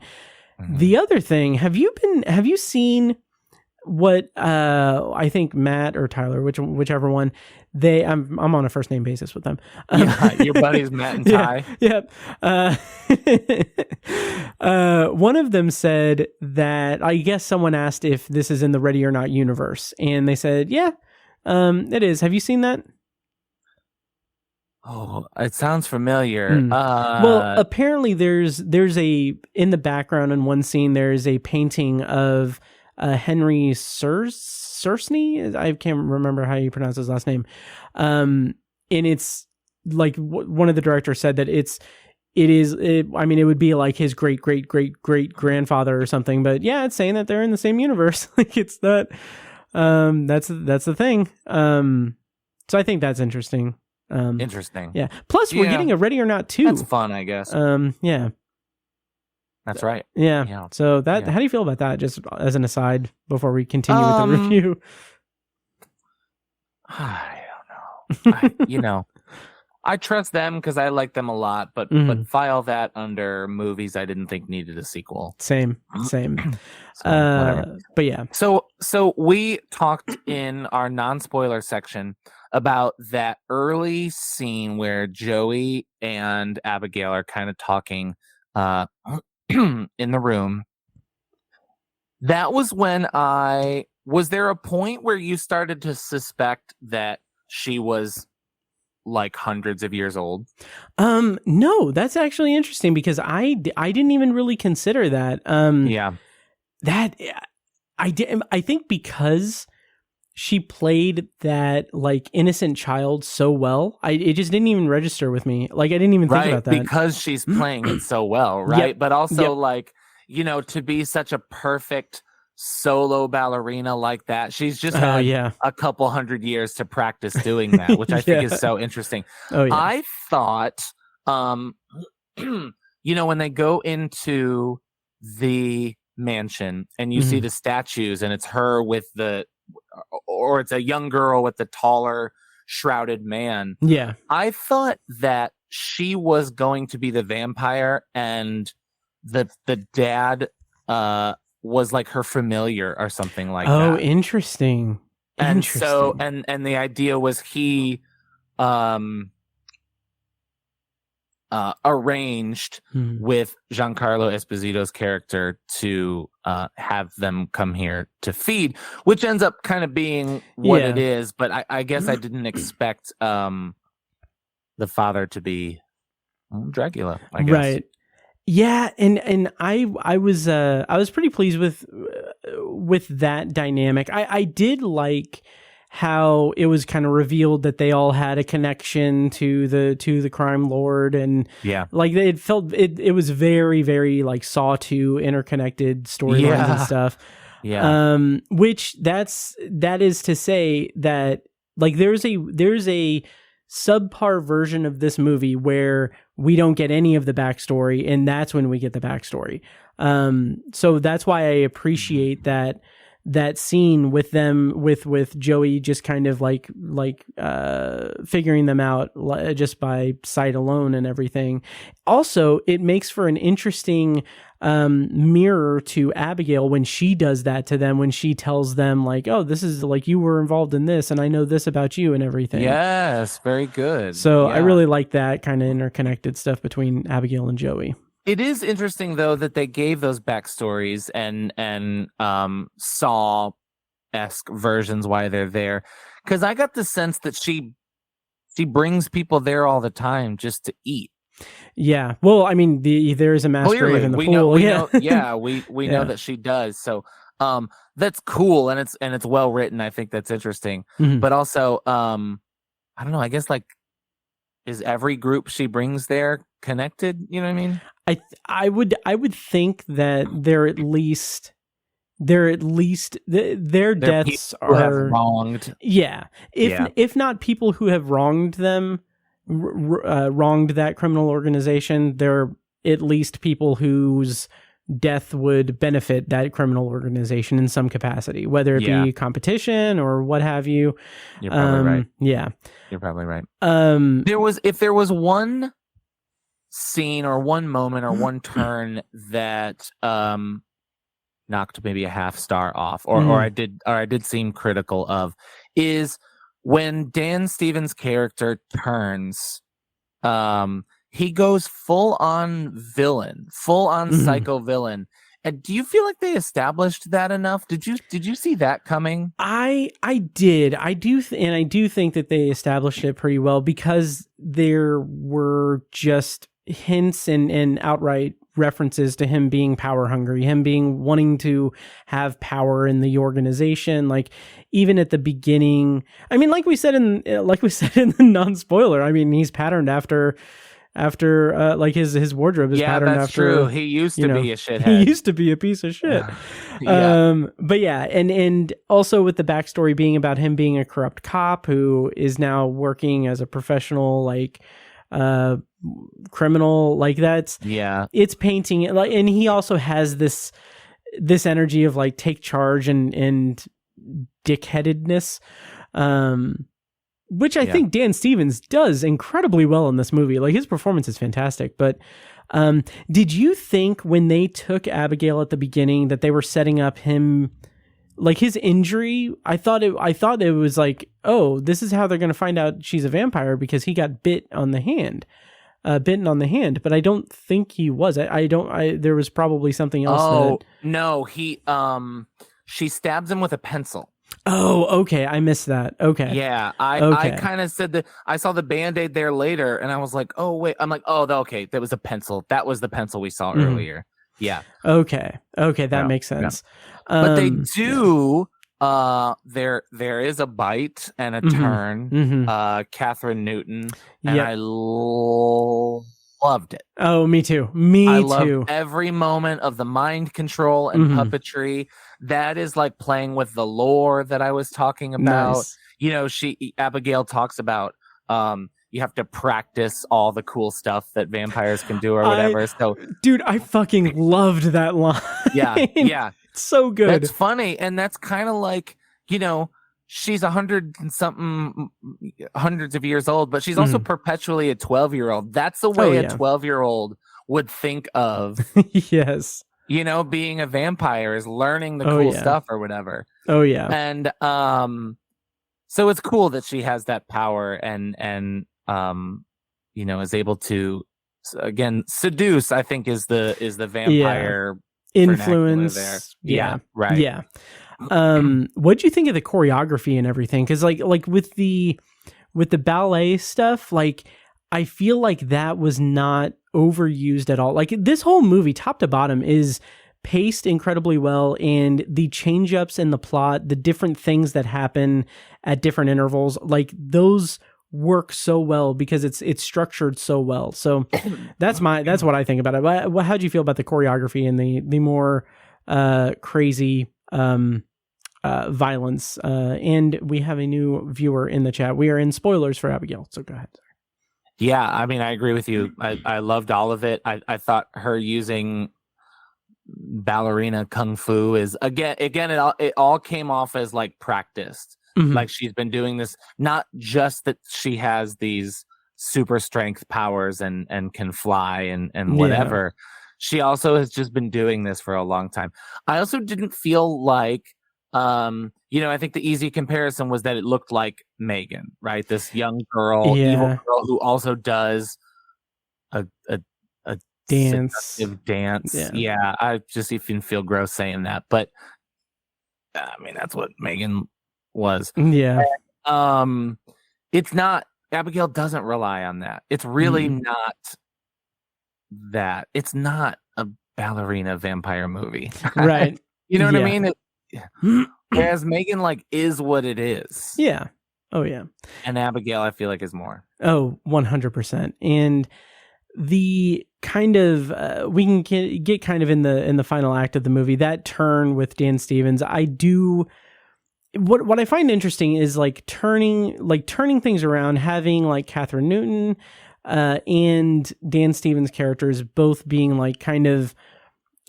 Mm-hmm. The other thing, have you seen what I think Matt or Tyler, whichever one, I'm on a first name basis with them. Yeah, your buddies Matt and Ty. Yep. One of them said that, I guess someone asked if this is in the Ready or Not universe, and they said, yeah, it is. Have you seen that? Oh, it sounds familiar. Well, apparently there's in the background in one scene, there's a painting of Henry Sersney. I can't remember how you pronounce his last name. And it's like one of the directors said that it would be like his great grandfather or something. But yeah, it's saying that they're in the same universe. Like, it's not. That's the thing. So I think that's interesting. Interesting. Yeah. Plus, we're getting a Ready or Not 2. That's fun, I guess. Yeah. That's right. Yeah. So how do you feel about that? Just as an aside before we continue with the review. I don't know. I trust them because I like them a lot, but file that under movies I didn't think needed a sequel. Same. Whatever. But yeah. So we talked in our non-spoiler section about that early scene where Joey and Abigail are kind of talking in the room. That was when was there a point where you started to suspect that she was like hundreds of years old? No, that's actually interesting because I didn't even really consider that. That I did. I think because she played that like innocent child so well, it just didn't even register with me. Like, I didn't even think about that because she's playing it so well, right? Yep. But also like, to be such a perfect solo ballerina like that, she's just had a couple hundred years to practice doing that, which I think is so interesting. I thought when they go into the mansion and you see the statues and it's her with or it's a young girl with the taller shrouded man, I thought that she was going to be the vampire and the dad was like her familiar or something like that. Oh, interesting. And so, and the idea was he arranged with Giancarlo Esposito's character to have them come here to feed, which ends up kind of being what it is. But I guess I didn't expect the father to be Dracula, I guess. Right. Yeah, and I was pretty pleased with that dynamic. I did like how it was kind of revealed that they all had a connection to the crime lord, and like it felt it was very, very like Saw 2 interconnected storylines and stuff. Which that is to say that like there's a subpar version of this movie where we don't get any of the backstory, and that's when we get the backstory. So that's why I appreciate that scene with them with Joey just kind of like figuring them out just by sight alone and everything. Also, it makes for an interesting mirror to Abigail when she does that to them, when she tells them like, oh, this is like, you were involved in this and I know this about you and everything. Yes, very good. So I really like that kind of interconnected stuff between Abigail and Joey. It is interesting though that they gave those backstories and Saw-esque versions why they're there, because I got the sense that she brings people there all the time just to eat. Yeah, well, I mean, there is a mass grave in the pool. We know that she does. So that's cool, and it's well written. I think that's interesting. But also, I don't know. I guess like, is every group she brings there connected? You know what I mean? I would think that they're at least their deaths are wronged. Yeah, if not people who have wronged them. Wronged that criminal organization, they're at least people whose death would benefit that criminal organization in some capacity, whether it be competition or what have you. You're probably right. Yeah. You're probably right. If there was one scene or one moment or one turn that knocked maybe a half star off, or I did seem critical of, is when Dan Stevens' character turns. He goes full on villain, full on psycho villain. And do you feel like they established that enough? Did you see that coming? I did. I do think that they established it pretty well, because there were just hints and outright references to him being power hungry, him wanting to have power in the organization. Like, even at the beginning, I mean, like we said in the non-spoiler, I mean, he's patterned after like his wardrobe is patterned that's after. True. He used to be a shithead. He used to be a piece of shit. But yeah, and also with the backstory being about him being a corrupt cop who is now working as a professional, like, criminal, like, it's painting, like, and he also has this energy of like take charge and dickheadedness, which I think Dan Stevens does incredibly well in this movie. Like, his performance is fantastic. But did you think when they took Abigail at the beginning that they were setting up him, like, his injury? I thought it was like, oh, this is how they're going to find out she's a vampire, because he got bitten on the hand. But I don't think he was. There was probably something else. Oh, no, she stabs him with a pencil. Oh, okay. I missed that. Okay. Yeah, I kind of said that. I saw the Band-Aid there later, and I was like, oh, wait. I'm like, oh, okay, that was a pencil. That was the pencil we saw earlier. Yeah. Okay, that makes sense. Yeah. But they do. There is a bite and a turn. Catherine Newton, and I loved it. Oh, me too. I loved every moment of the mind control and puppetry. That is like playing with the lore that I was talking about. Nice. You know, Abigail talks about you have to practice all the cool stuff that vampires can do or whatever. Dude, I fucking loved that line. Yeah. It's so good. That's funny, and that's kind of like, you know, she's 100 and something, hundreds of years old, but she's also perpetually a 12-year-old. That's the way a 12-year-old would think of. Yes. You know, being a vampire is learning the cool stuff or whatever. Oh yeah. And so it's cool that she has that power and you know, is able to again seduce, I think is the vampire influence there. Yeah. Right. Yeah. What'd you think of the choreography and everything? Because like with the ballet stuff, like, I feel like that was not overused at all. Like, this whole movie, top to bottom, is paced incredibly well, and the change ups in the plot, the different things that happen at different intervals, like, those work so well because it's structured so well. So that's what I think about it. How'd you feel about the choreography and the more crazy violence? And we have a new viewer in the chat. We are in spoilers for Abigail, so go ahead. Yeah, I mean, I agree with you. I loved all of it. I thought her using ballerina kung fu is again it all came off as like practiced. Like, she's been doing this, not just that she has these super strength powers and can fly and whatever. She also has just been doing this for a long time. I also didn't feel like, you know, I think the easy comparison was that it looked like Megan, right? This young girl, evil girl who also does a dance. Yeah, I just even feel gross saying that, but I mean, that's what Megan was. Yeah. And, it's not, Abigail doesn't rely on that. It's really not that. It's not a ballerina vampire movie. Right. You know what I mean? Whereas Megan, like, is what it is. Yeah. Oh yeah. And Abigail, I feel like, is more. Oh, 100%. And the kind of we can get kind of in the final act of the movie, that turn with Dan Stevens, I do. What I find interesting is like turning things around, having like Catherine Newton and Dan Stevens characters both being like kind of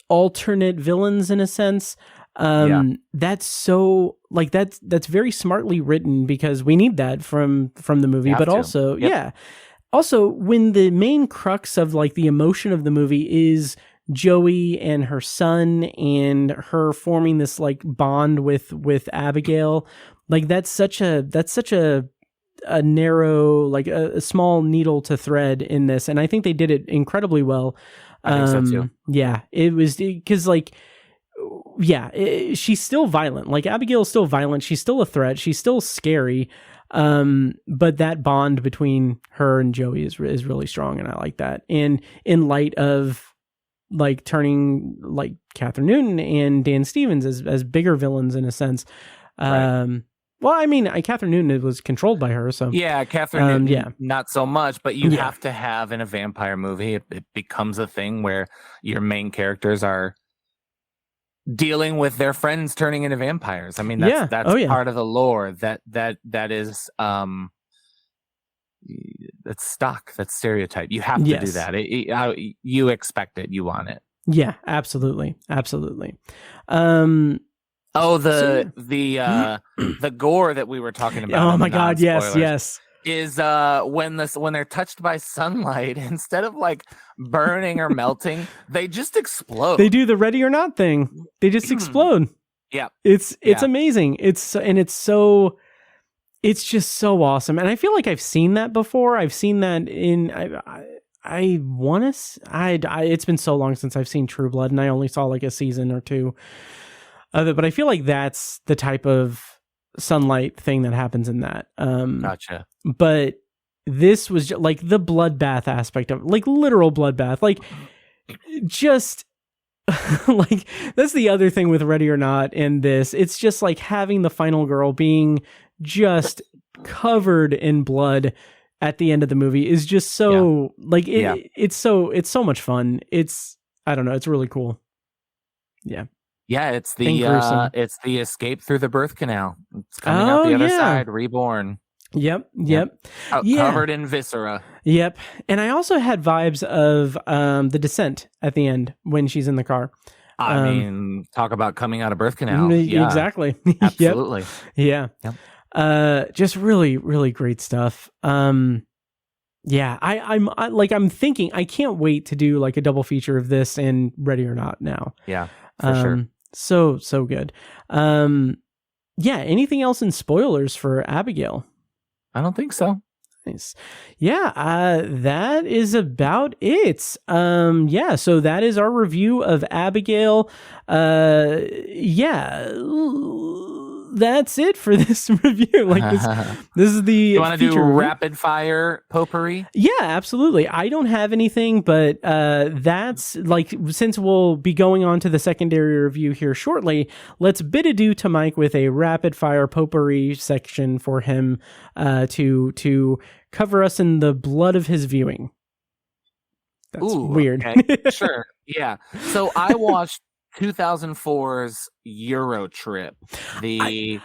alternate villains in a sense. That's so like that's very smartly written because we need that from the movie, but also also when the main crux of like the emotion of the movie is Joey and her son and her forming this like bond with Abigail, like that's such a narrow, like a small needle to thread in this, and I think they did it incredibly well. I think so too. Yeah, it was because like. She's still violent. Like Abigail's still violent. She's still a threat. She's still scary. But that bond between her and Joey is really strong, and I like that. And in light of like turning like Catherine Newton and Dan Stevens as bigger villains in a sense. Well, I mean, Catherine Newton was controlled by her, so Catherine Newton, not so much. But you have to have in a vampire movie, it becomes a thing where your main characters are dealing with their friends turning into vampires. I mean, that's part of the lore that is that's stock, that's stereotype. You have to do that. You expect it, you want it. Yeah, absolutely. The gore that we were talking about. Oh my god, yes. Is when they're touched by sunlight, instead of like burning or melting, they just explode. They do the ready or not thing. They just explode. Yeah. It's amazing. It's just so awesome. And I feel like I've seen that before. I've seen that in it's been so long since I've seen True Blood, and I only saw like a season or two of it, but I feel like that's the type of sunlight thing that happens in that. Gotcha. But this was just like the bloodbath aspect of it, like literal bloodbath, like just like that's the other thing with Ready or Not in this. It's just like having the final girl being just covered in blood at the end of the movie is just so like it's so much fun. I don't know, it's really cool. Yeah, it's the escape through the birth canal. It's coming out the other side, reborn. Yep. Covered in viscera. Yep. And I also had vibes of The Descent at the end when she's in the car. I mean, talk about coming out of birth canal. Yeah. Exactly. Absolutely. Yep. Yeah. Just really, really great stuff. I'm thinking I can't wait to do like a double feature of this and Ready or Not now. Yeah, for sure. So good. Anything else in spoilers for Abigail? I don't think so. Nice. Yeah, that is about it. So that is our review of Abigail. That's it for this review. Like this is the You want to do review. rapid fire potpourri? Yeah, absolutely. I don't have anything, but that's like, since we'll be going on to the secondary review here shortly, let's bid adieu to Mike with a rapid fire potpourri section for him to cover us in the blood of his viewing. That's weird. Okay. Sure. Yeah. So I watched 2004's Euro Trip. Okay.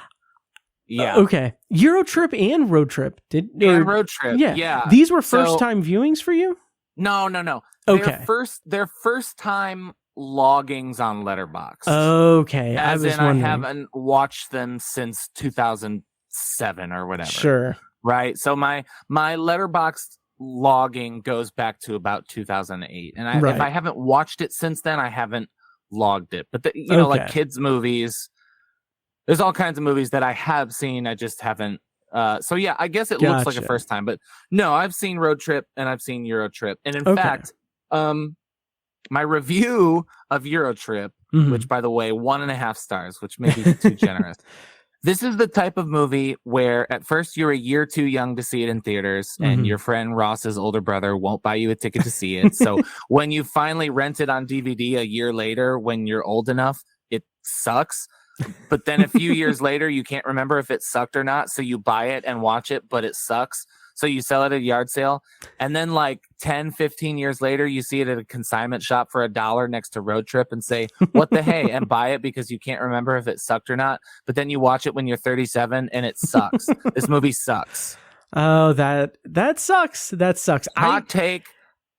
Euro Trip and Road Trip. Road Trip. Yeah. These were first time viewings for you? No. Okay. Their first time loggings on Letterboxd. Okay. I haven't watched them since 2007 or whatever. Sure. Right. So my Letterboxd logging goes back to about 2008. And if I haven't watched it since then, I haven't logged it. But like kids movies, there's all kinds of movies that I have seen, I just haven't I guess it looks like a first time, but no, I've seen Road Trip and I've seen Euro Trip. And in fact, my review of Euro Trip, which by the way, 1.5 stars, which may be too generous. This is the type of movie where at first you're a year too young to see it in theaters, and your friend Ross's older brother won't buy you a ticket to see it. So when you finally rent it on DVD a year later, when you're old enough, it sucks. But then a few years later, you can't remember if it sucked or not. So you buy it and watch it, but it sucks. So you sell it at a yard sale. And then like 10, 15 years later, you see it at a consignment shop for $1 next to Road Trip and say, what the hey, and buy it because you can't remember if it sucked or not. But then you watch it when you're 37 and it sucks. This movie sucks. Oh, that sucks. That sucks. Hot take.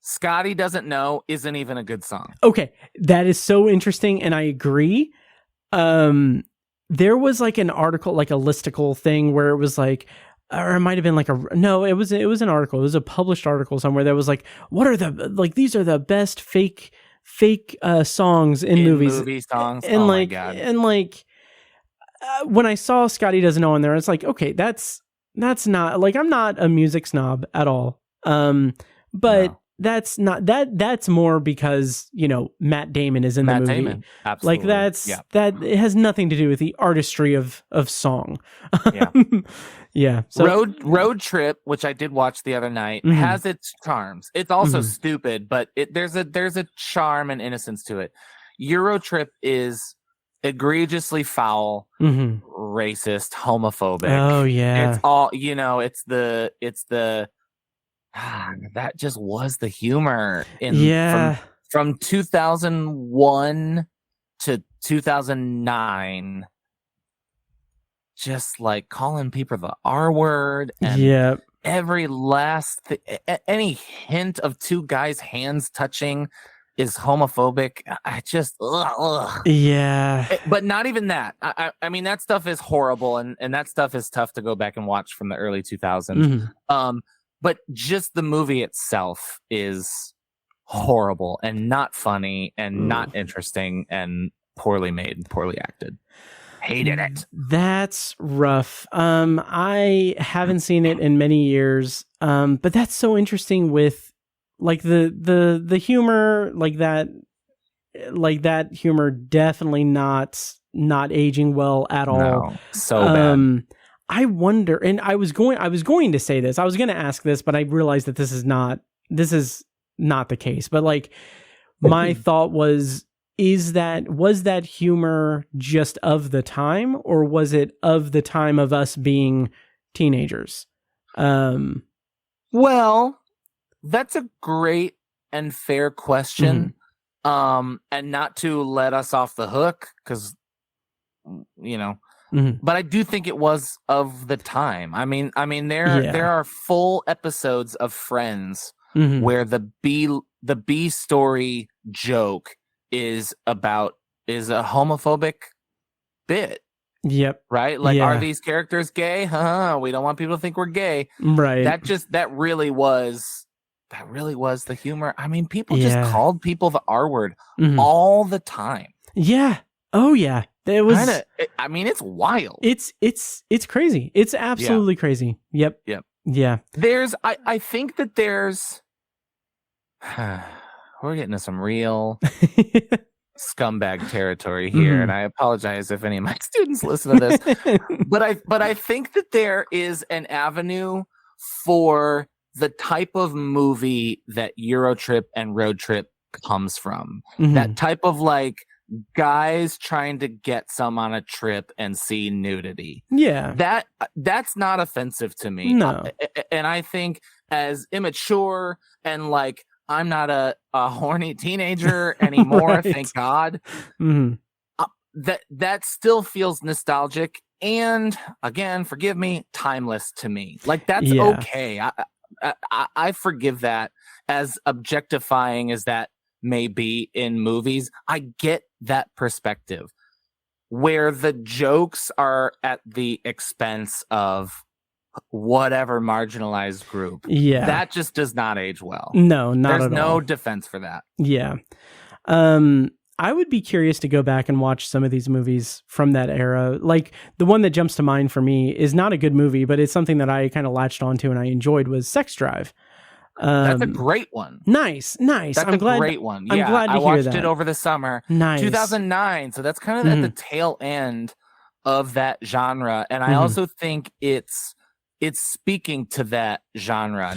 Scotty Doesn't Know isn't even a good song. Okay, that is so interesting, and I agree. There was like an article, like a listicle thing, where it was like, or it might have been like it was an article. It was a published article somewhere that was like, what are these are the best fake songs in movies. Movie songs. And my God. And when I saw Scotty Doesn't Know on there, it's like, okay, that's not like, I'm not a music snob at all. But No. that's more because, Matt Damon is in the movie. Damon. Absolutely. Like that it has nothing to do with the artistry of song. Yeah. Yeah. So Road Trip, which I did watch the other night, has its charms. It's also stupid, but there's a charm and innocence to it. Euro Trip is egregiously foul, racist, homophobic. Oh yeah. It's all, it's the that just was the humor from 2001 to 2009. Just like calling people the R word and every last any hint of two guys' hands touching is homophobic. I just yeah. But not even that. I mean, that stuff is horrible, and that stuff is tough to go back and watch from the early 2000s. But just the movie itself is horrible and not funny and not interesting and poorly made and poorly acted. Hated it. That's rough. I haven't seen it in many years. But that's so interesting with like the humor, like that humor definitely not aging well at all. No, so bad. I wonder, and I was going to say this. I was going to ask this, but I realized that this is not the case. But like, my thought was that humor just of the time, or was it of the time of us being teenagers? Well, that's a great and fair question. And not to let us off the hook, because but I do think it was of the time. I mean, there are full episodes of Friends where the B story joke is a homophobic bit. Yep. Right? Like, are these characters gay? We don't want people to think we're gay. Right. That really was the humor. I mean, people just called people the R word all the time. Yeah. Oh yeah. It was I mean, it's wild. It's crazy. It's absolutely crazy. Yep. Yeah. I think that there's we're getting to some real scumbag territory here, and I apologize if any of my students listen to this. but I think that there is an avenue for the type of movie that Eurotrip and Road Trip comes from. That type of like guys trying to get some on a trip and see nudity. Yeah. That's not offensive to me. No. And I think as immature and like, I'm not a horny teenager anymore, right. Thank God. That still feels nostalgic and, again, forgive me, timeless to me. Like, that's okay. I forgive that, as objectifying as that may be in movies. I get that perspective where the jokes are at the expense of whatever marginalized group. Yeah. That just does not age well. No, not There's at all. no defense for that. Yeah. I would be curious to go back and watch some of these movies from that era. Like, the one that jumps to mind for me is not a good movie, but it's something that I kind of latched onto and I enjoyed, was Sex Drive. That's a great one. Nice. That's a great one. Yeah, I'm glad to I hear watched that. it over the summer. Nice. 2009. So that's kind of at the tail end of that genre. And I also think it's speaking to that genre.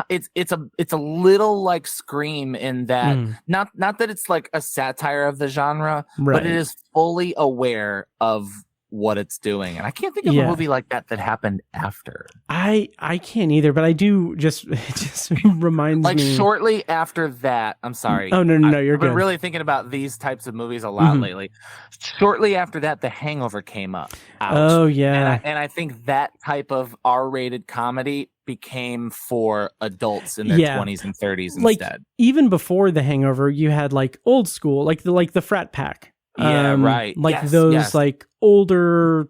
It's a little like Scream in that not that it's like a satire of the genre, right. But it is fully aware of what it's doing. And I can't think of a movie like that happened after. I can't either, but I do just it just reminds like me. Shortly after that, I'm sorry. Oh no, you're good. I've been really thinking about these types of movies a lot lately. Shortly after that, The Hangover came out. Oh yeah. And I think that type of R-rated comedy became for adults in their 20s and 30s like, instead. Even before The Hangover, you had like old school, like the Frat Pack. Yeah, right. Like those like older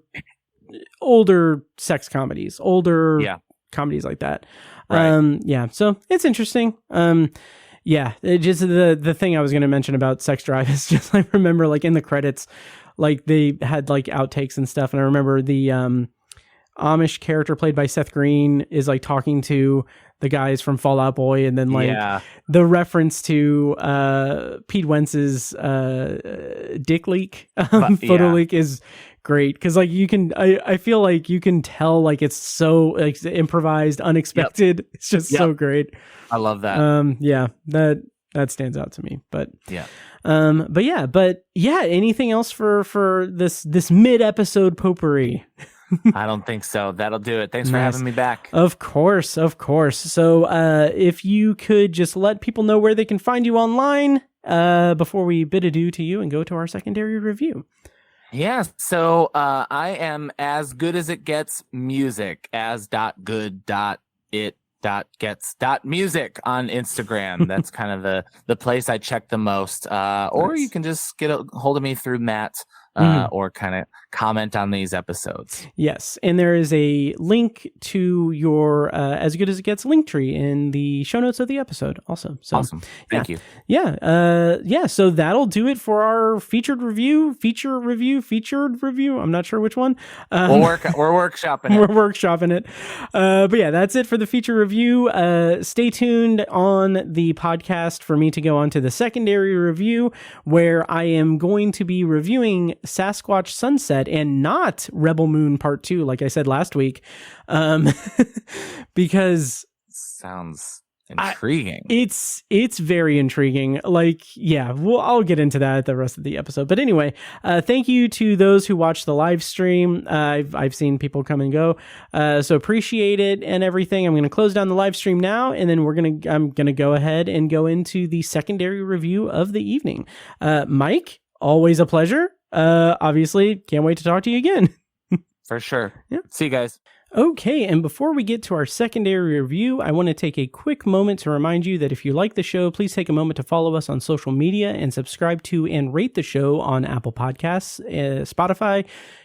sex comedies, comedies like that. Right. So it's interesting. It just the thing I was going to mention about Sex Drive is just I remember like in the credits, like they had like outtakes and stuff, and I remember the Amish character played by Seth Green is like talking to the guys from Fall Out Boy, and then like the reference to Pete Wentz's dick leak photo leak is great because like you can I feel like you can tell like it's so like improvised, unexpected. It's just so great. I love that. That stands out to me. But yeah. Anything else for this mid-episode potpourri? I don't think so. That'll do it. Thanks for having me back. Of course. So if you could just let people know where they can find you online before we bid adieu to you and go to our secondary review. Yeah, so I am As Good As It Gets Music, as.good.it.gets.music on Instagram. That's kind of the place I check the most. Or you can just get a hold of me through Matt. Or kind of comment on these episodes. Yes, and there is a link to your As Good As It Gets link tree in the show notes of the episode also. So, awesome. Thank you. Yeah, so that'll do it for our featured review. I'm not sure which one. We're workshopping it. We're workshopping it. But yeah, that's it for the feature review. Stay tuned on the podcast for me to go on to the secondary review, where I am going to be reviewing Sasquatch Sunset and not Rebel Moon Part 2, like I said last week, because sounds intriguing. It's very intriguing. Like, I'll get into that the rest of the episode. But anyway, thank you to those who watched the live stream. I've seen people come and go, so appreciate it and everything. I'm going to close down the live stream now, and then I'm gonna go ahead and go into the secondary review of the evening. Mike, always a pleasure. Obviously, can't wait to talk to you again. For sure. Yeah. See you guys. Okay, and before we get to our secondary review, I want to take a quick moment to remind you that if you like the show, please take a moment to follow us on social media and subscribe to and rate the show on Apple Podcasts, Spotify,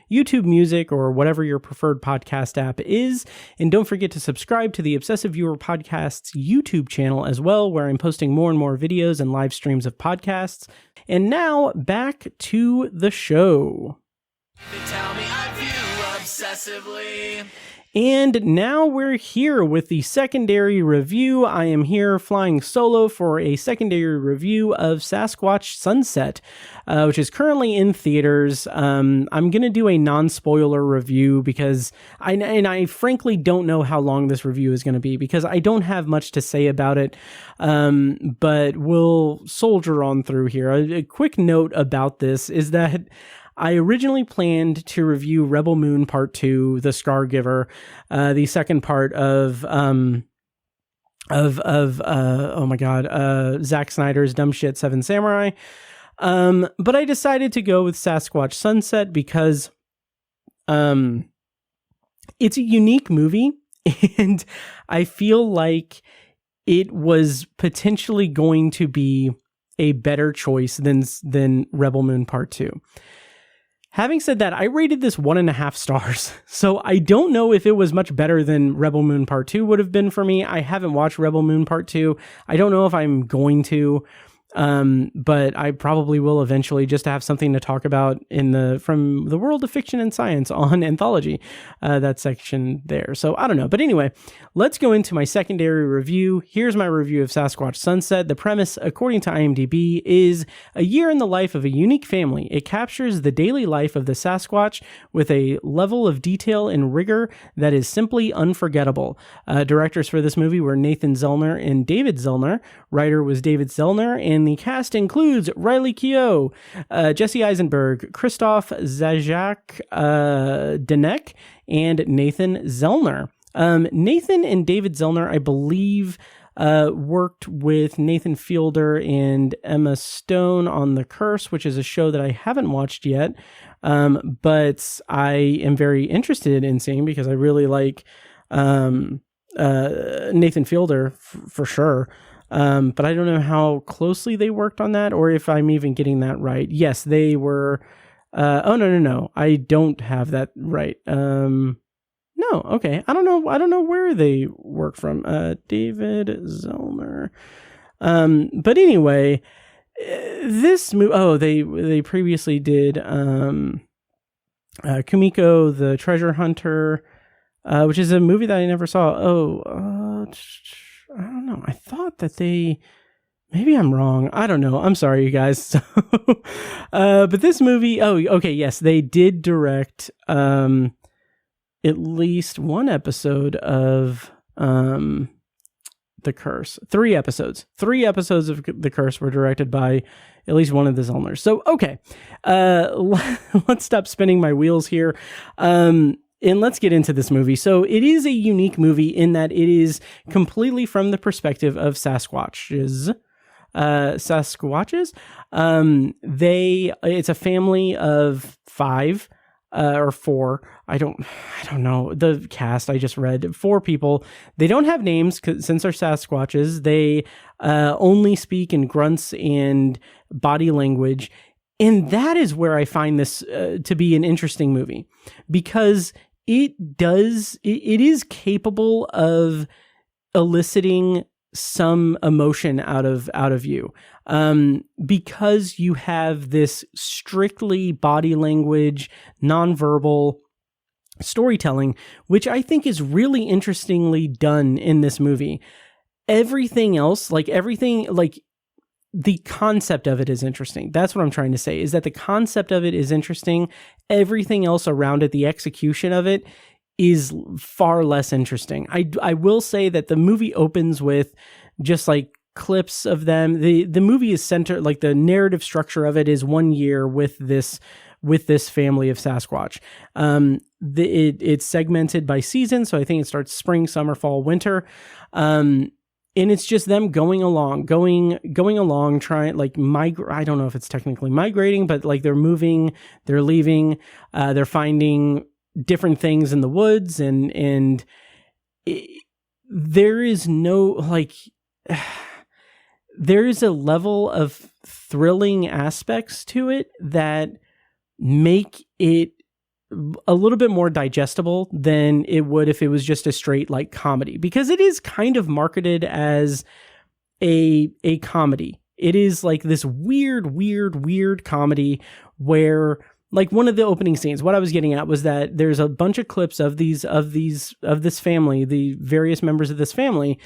YouTube Music, or whatever your preferred podcast app is. And don't forget to subscribe to the Obsessive Viewer Podcast's YouTube channel as well, where I'm posting more and more videos and live streams of podcasts. And now, back to the show. They tell me I view obsessively. And now we're here with the secondary review. I am here flying solo for a secondary review of Sasquatch Sunset, which is currently in theaters. I'm going to do a non-spoiler review because I frankly don't know how long this review is going to be because I don't have much to say about it, but we'll soldier on through here. A quick note about this is that I originally planned to review Rebel Moon Part 2, The Scargiver, the second part of Zack Snyder's dumb shit Seven Samurai. But I decided to go with Sasquatch Sunset because it's a unique movie, and I feel like it was potentially going to be a better choice than Rebel Moon Part 2. Having said that, I rated this 1.5 stars, so I don't know if it was much better than Rebel Moon Part 2 would have been for me. I haven't watched Rebel Moon Part 2. I don't know if I'm going to, but I probably will eventually, just to have something to talk about from the world of fiction and science on Anthology, that section there. So I don't know. But anyway, let's go into my secondary review. Here's my review of Sasquatch Sunset. The premise, according to IMDb, is a year in the life of a unique family. It captures the daily life of the Sasquatch with a level of detail and rigor that is simply unforgettable. Directors for this movie were Nathan Zellner and David Zellner. Writer was David Zellner, and and the cast includes Riley Keough, Jesse Eisenberg, Christoph Zajac, Denek, and Nathan Zellner. Nathan and David Zellner, I believe, worked with Nathan Fielder and Emma Stone on The Curse, which is a show that I haven't watched yet, but I am very interested in seeing because I really like Nathan Fielder for sure. But I don't know how closely they worked on that or if I'm even getting that right. Yes, they were. No. I don't have that right. No, okay. I don't know where they work from. David Zellner. But anyway, this movie. Oh, they previously did Kumiko the Treasure Hunter, which is a movie that I never saw. I don't know. I thought that maybe I'm wrong. I don't know. I'm sorry, you guys. So, but this movie. Oh, okay. Yes, they did direct at least one episode of The Curse. 3 episodes. 3 episodes of The Curse were directed by at least one of the Zellners. So, okay. Let's stop spinning my wheels here. And let's get into this movie. So it is a unique movie in that it is completely from the perspective of Sasquatches. It's a family of 5 or 4. I don't know the cast. I just read 4 people. They don't have names since they're Sasquatches. They only speak in grunts and body language. And that is where I find this to be an interesting movie because it is capable of eliciting some emotion out of you, because you have this strictly body language, nonverbal storytelling, which I think is really interestingly done in this movie. Everything else, the concept of it is interesting. That's what I'm trying to say, is that the concept of it is interesting. Everything else around it, the execution of it, is far less interesting. I will say that the movie opens with just like clips of them. The movie is centered, like the narrative structure of it is 1 year with this family of Sasquatch. It's segmented by season, so I think it starts spring, summer, fall, winter. And it's just them going along, trying like migrate. I don't know if it's technically migrating, but like they're moving, they're leaving, they're finding different things in the woods, and there is no there is a level of thrilling aspects to it that make it a little bit more digestible than it would if it was just a straight like comedy, because it is kind of marketed as a comedy. It is like this weird comedy where, like, one of the opening scenes, what I was getting at was that there's a bunch of clips of this family, the various members of this family.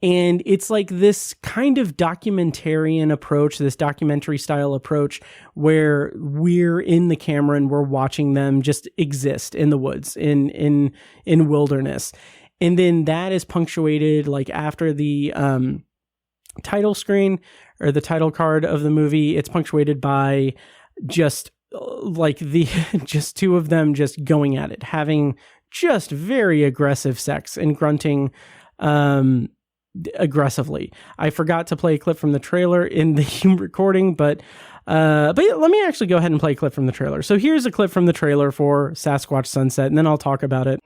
And it's like this kind of documentarian approach, this documentary style approach where we're in the camera and we're watching them just exist in the woods, in wilderness. And then that is punctuated, like after the title screen or the title card of the movie, it's punctuated by just like just 2 of them just going at it, having just very aggressive sex and grunting aggressively. I forgot to play a clip from the trailer in the recording, but let me actually go ahead and play a clip from the trailer. So here's a clip from the trailer for Sasquatch Sunset, and then I'll talk about it.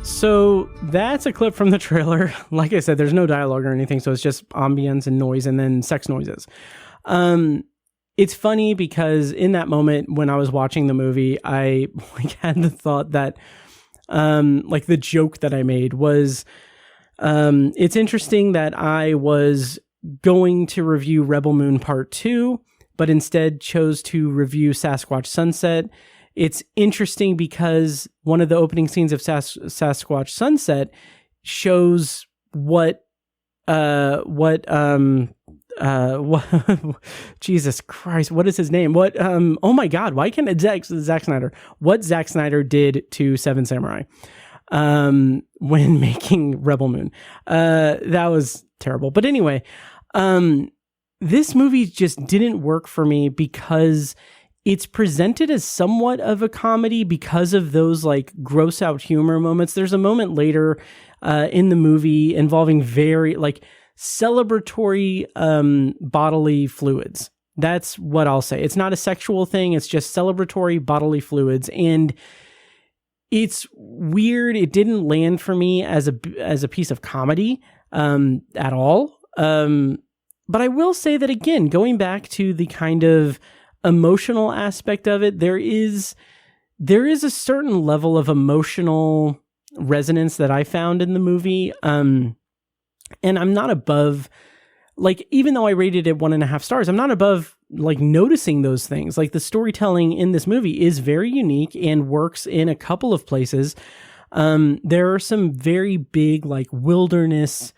So that's a clip from the trailer. Like I said, there's no dialogue or anything, so it's just ambience and noise and then sex noises. It's funny because in that moment when I was watching the movie, I had the thought that the joke that I made was, it's interesting that I was going to review Rebel Moon Part 2, but instead chose to review Sasquatch Sunset. It's interesting because one of the opening scenes of Sasquatch Sunset shows what Jesus Christ, what is his name? Oh my God, why can't Zack Snyder? What Zack Snyder did to Seven Samurai when making Rebel Moon. That was terrible. But anyway, this movie just didn't work for me because it's presented as somewhat of a comedy because of those like gross out humor moments. There's a moment later in the movie involving very like celebratory bodily fluids. That's what I'll say. It's not a sexual thing. It's just celebratory bodily fluids. And it's weird. It didn't land for me as a piece of comedy at all. But I will say that again, going back to the kind of emotional aspect of it, there is a certain level of emotional resonance that I found in the movie. And I'm not above, like, even though I rated it 1.5 stars, I'm not above like noticing those things. Like the storytelling in this movie is very unique and works in a couple of places. There are some very big like wilderness,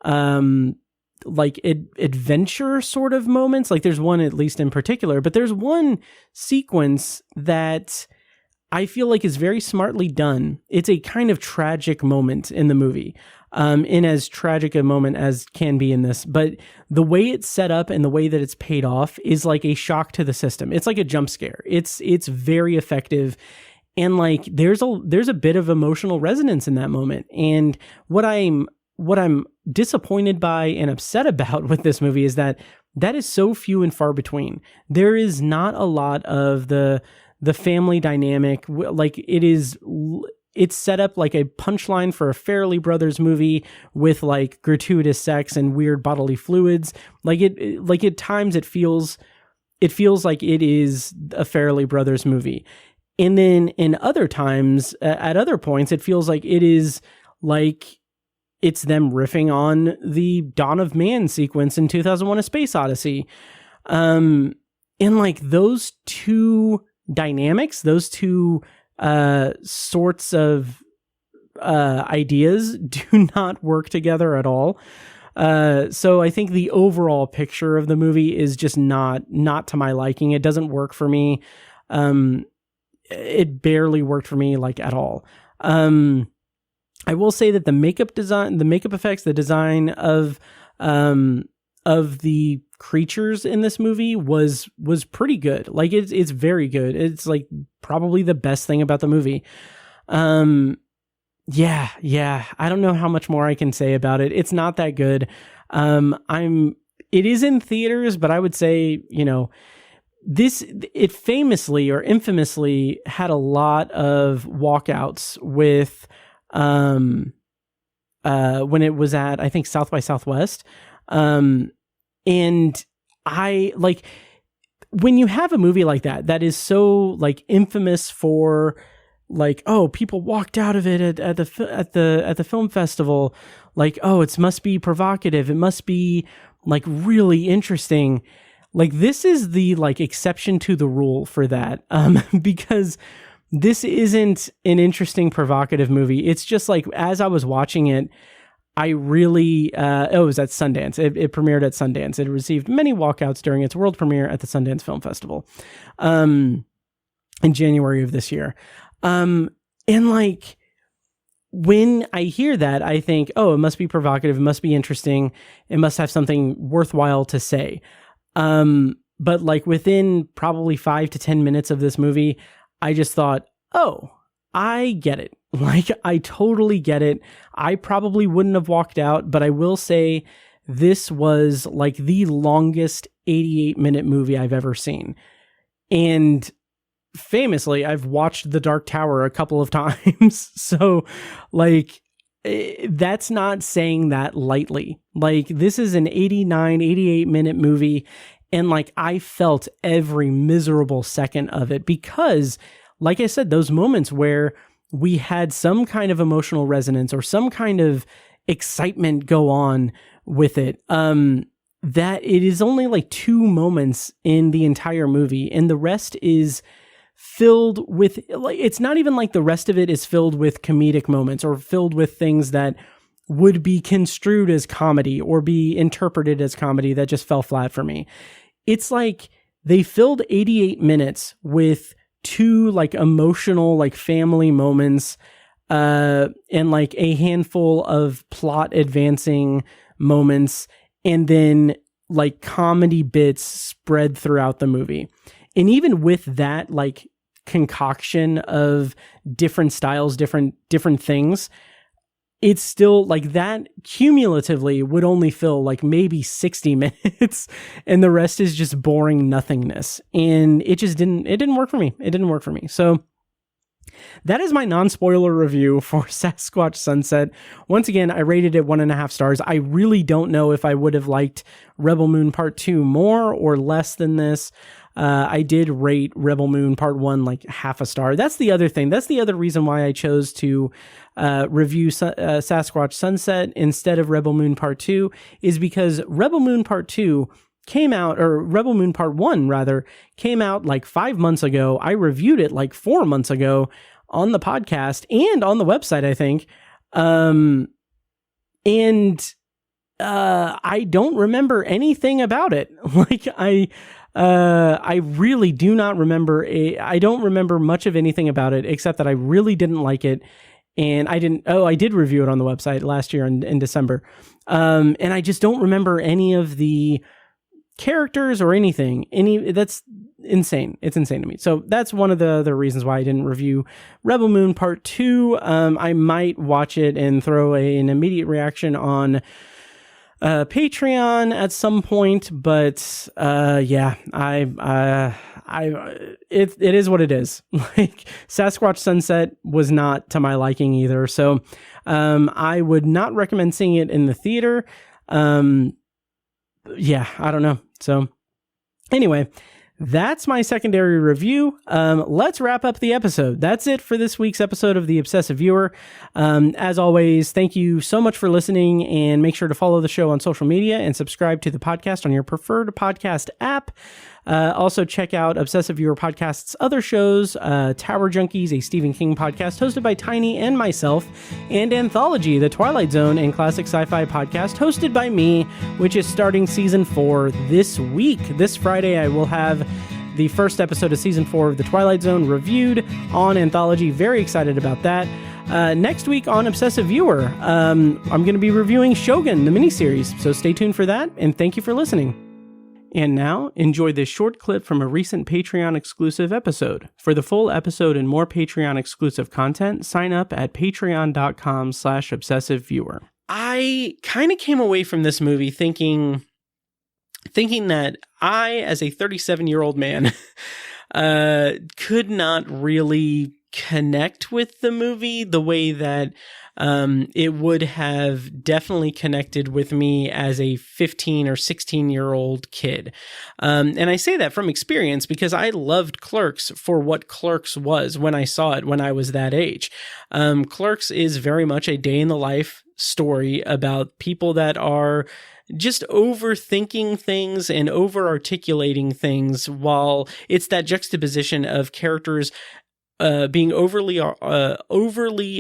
like adventure sort of moments. Like there's one at least in particular, but there's one sequence that I feel like is very smartly done. It's a kind of tragic moment in the movie. In as tragic a moment as can be in this, but the way it's set up and the way that it's paid off is like a shock to the system. It's like a jump scare. It's very effective. And like, there's a bit of emotional resonance in that moment. And what I'm disappointed by and upset about with this movie is that is so few and far between. There is not a lot of the family dynamic. Like it's set up like a punchline for a Farrelly Brothers movie with like gratuitous sex and weird bodily fluids. Like at times it feels like it is a Farrelly Brothers movie. And then in other times, at other points, it feels like it is like it's them riffing on the Dawn of Man sequence in 2001: A Space Odyssey. And like those two dynamics, those two sorts of ideas do not work together at all. So I think the overall picture of the movie is just not to my liking. It doesn't work for me. It barely worked for me like at all. I will say that the makeup design, the makeup effects, the design of the creatures in this movie was pretty good. Like it's very good. It's like probably the best thing about the movie. Yeah. I don't know how much more I can say about it. It's not that good. It is in theaters, but I would say, it famously or infamously had a lot of walkouts with, when it was at, I think, South by Southwest. And I like when you have a movie like that is so like infamous for like, oh, people walked out of it at the film festival. Like, oh, it must be provocative. It must be like really interesting. Like this is the like exception to the rule for that. Because this isn't an interesting, provocative movie. It's just like, as I was watching it, I really, it was at Sundance. It premiered at Sundance. It received many walkouts during its world premiere at the Sundance Film Festival, in January of this year. And like, when I hear that, I think, oh, it must be provocative. It must be interesting. It must have something worthwhile to say. But like within probably 5 to 10 minutes of this movie, I just thought, oh, I get it. Like, I totally get it. I probably wouldn't have walked out, but I will say this was like the longest 88-minute movie I've ever seen. And famously, I've watched The Dark Tower a couple of times. So like, that's not saying that lightly. Like, this is an 88-minute movie. And like, I felt every miserable second of it because, like I said, those moments where we had some kind of emotional resonance or some kind of excitement go on with it. that it is only like 2 moments in the entire movie, and the rest is filled with, like, it's not even like the rest of it is filled with comedic moments or filled with things that would be construed as comedy or be interpreted as comedy that just fell flat for me. It's like they filled 88 minutes with 2 like emotional, like family moments, and like a handful of plot advancing moments, and then like comedy bits spread throughout the movie. And even with that, like, concoction of different styles, different things, it's still like that cumulatively would only fill like maybe 60 minutes, and the rest is just boring nothingness. And it didn't work for me. It didn't work for me. So that is my non-spoiler review for Sasquatch Sunset. Once again, I rated it 1.5 stars. I really don't know if I would have liked Rebel Moon Part 2 more or less than this. I did rate Rebel Moon Part 1 like 0.5 star. That's the other thing. That's the other reason why I chose to review Sasquatch Sunset instead of Rebel Moon Part 2, is because Rebel Moon Part 2 came out, or Rebel Moon Part 1 rather, came out like 5 months ago. I reviewed it like 4 months ago on the podcast and on the website, I think. I don't remember anything about it. Like I really do not remember I don't remember much of anything about it, except that I really didn't like it. And I did review it on the website last year in December. And I just don't remember any of the characters or anything. That's insane. It's insane to me. So that's one of the reasons why I didn't review Rebel Moon Part 2. I might watch it and throw an immediate reaction on Patreon at some point, but yeah, it is what it is. Like, Sasquatch Sunset was not to my liking either, so I would not recommend seeing it in the theater. Yeah, I don't know. So anyway, that's my secondary review. Let's wrap up the episode. That's it for this week's episode of The Obsessive Viewer. As always, thank you so much for listening, and make sure to follow the show on social media and subscribe to the podcast on your preferred podcast app. Also check out Obsessive Viewer Podcast's other shows, Tower Junkies, a Stephen King podcast hosted by Tiny and myself, and Anthology, the Twilight Zone and classic sci-fi podcast hosted by me, which is starting season 4 this week. This Friday, I will have the first episode of season 4 of the Twilight Zone reviewed on Anthology. Very excited about that. Next week on Obsessive Viewer, I'm going to be reviewing Shōgun, the miniseries, so stay tuned for that, and thank you for listening. And now, enjoy this short clip from a recent Patreon-exclusive episode. For the full episode and more Patreon-exclusive content, sign up at patreon.com/obsessiveviewer. I kind of came away from this movie thinking that I, as a 37-year-old man, could not really connect with the movie the way that it would have definitely connected with me as a 15 or 16-year-old kid. And I say that from experience because I loved Clerks for what Clerks was when I saw it when I was that age. Clerks is very much a day in the life story about people that are just overthinking things and over-articulating things, while it's that juxtaposition of characters being overly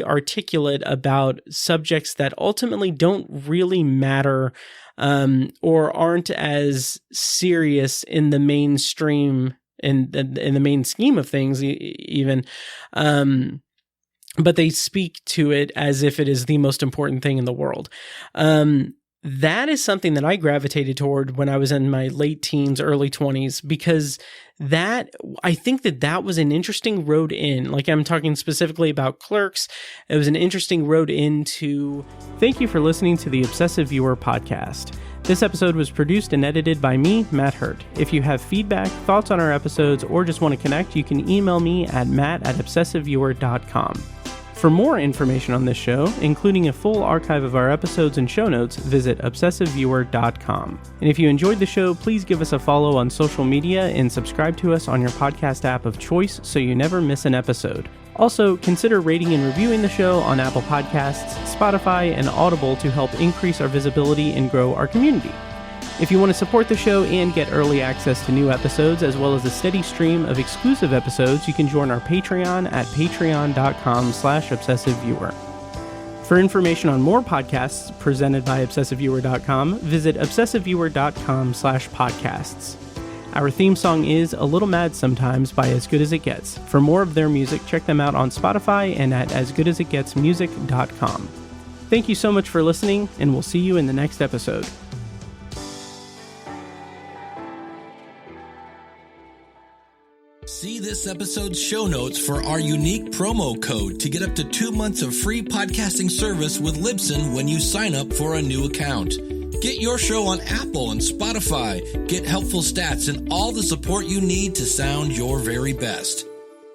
articulate about subjects that ultimately don't really matter, or aren't as serious in the mainstream, in the main scheme of things, even. But they speak to it as if it is the most important thing in the world. That is something that I gravitated toward when I was in my late teens, early 20s, because I think that was an interesting road in. Like, I'm talking specifically about Clerks. It was an interesting road into. Thank you for listening to the Obsessive Viewer podcast. This episode was produced and edited by me, Matt Hurt. If you have feedback, thoughts on our episodes, or just want to connect, you can email me at matt@obsessiveviewer.com. For more information on this show, including a full archive of our episodes and show notes, visit obsessiveviewer.com. And if you enjoyed the show, please give us a follow on social media and subscribe to us on your podcast app of choice so you never miss an episode. Also, consider rating and reviewing the show on Apple Podcasts, Spotify, and Audible to help increase our visibility and grow our community. If you want to support the show and get early access to new episodes, as well as a steady stream of exclusive episodes, you can join our Patreon at patreon.com/obsessiveviewer. For information on more podcasts presented by obsessiveviewer.com, visit obsessiveviewer.com/podcasts. Our theme song is A Little Mad Sometimes by As Good As It Gets. For more of their music, check them out on Spotify and at asgoodasitgetsmusic.com. Thank you so much for listening, and we'll see you in the next episode. See this episode's show notes for our unique promo code to get up to 2 months of free podcasting service with Libsyn when you sign up for a new account. Get your show on Apple and Spotify, get helpful stats and all the support you need to sound your very best.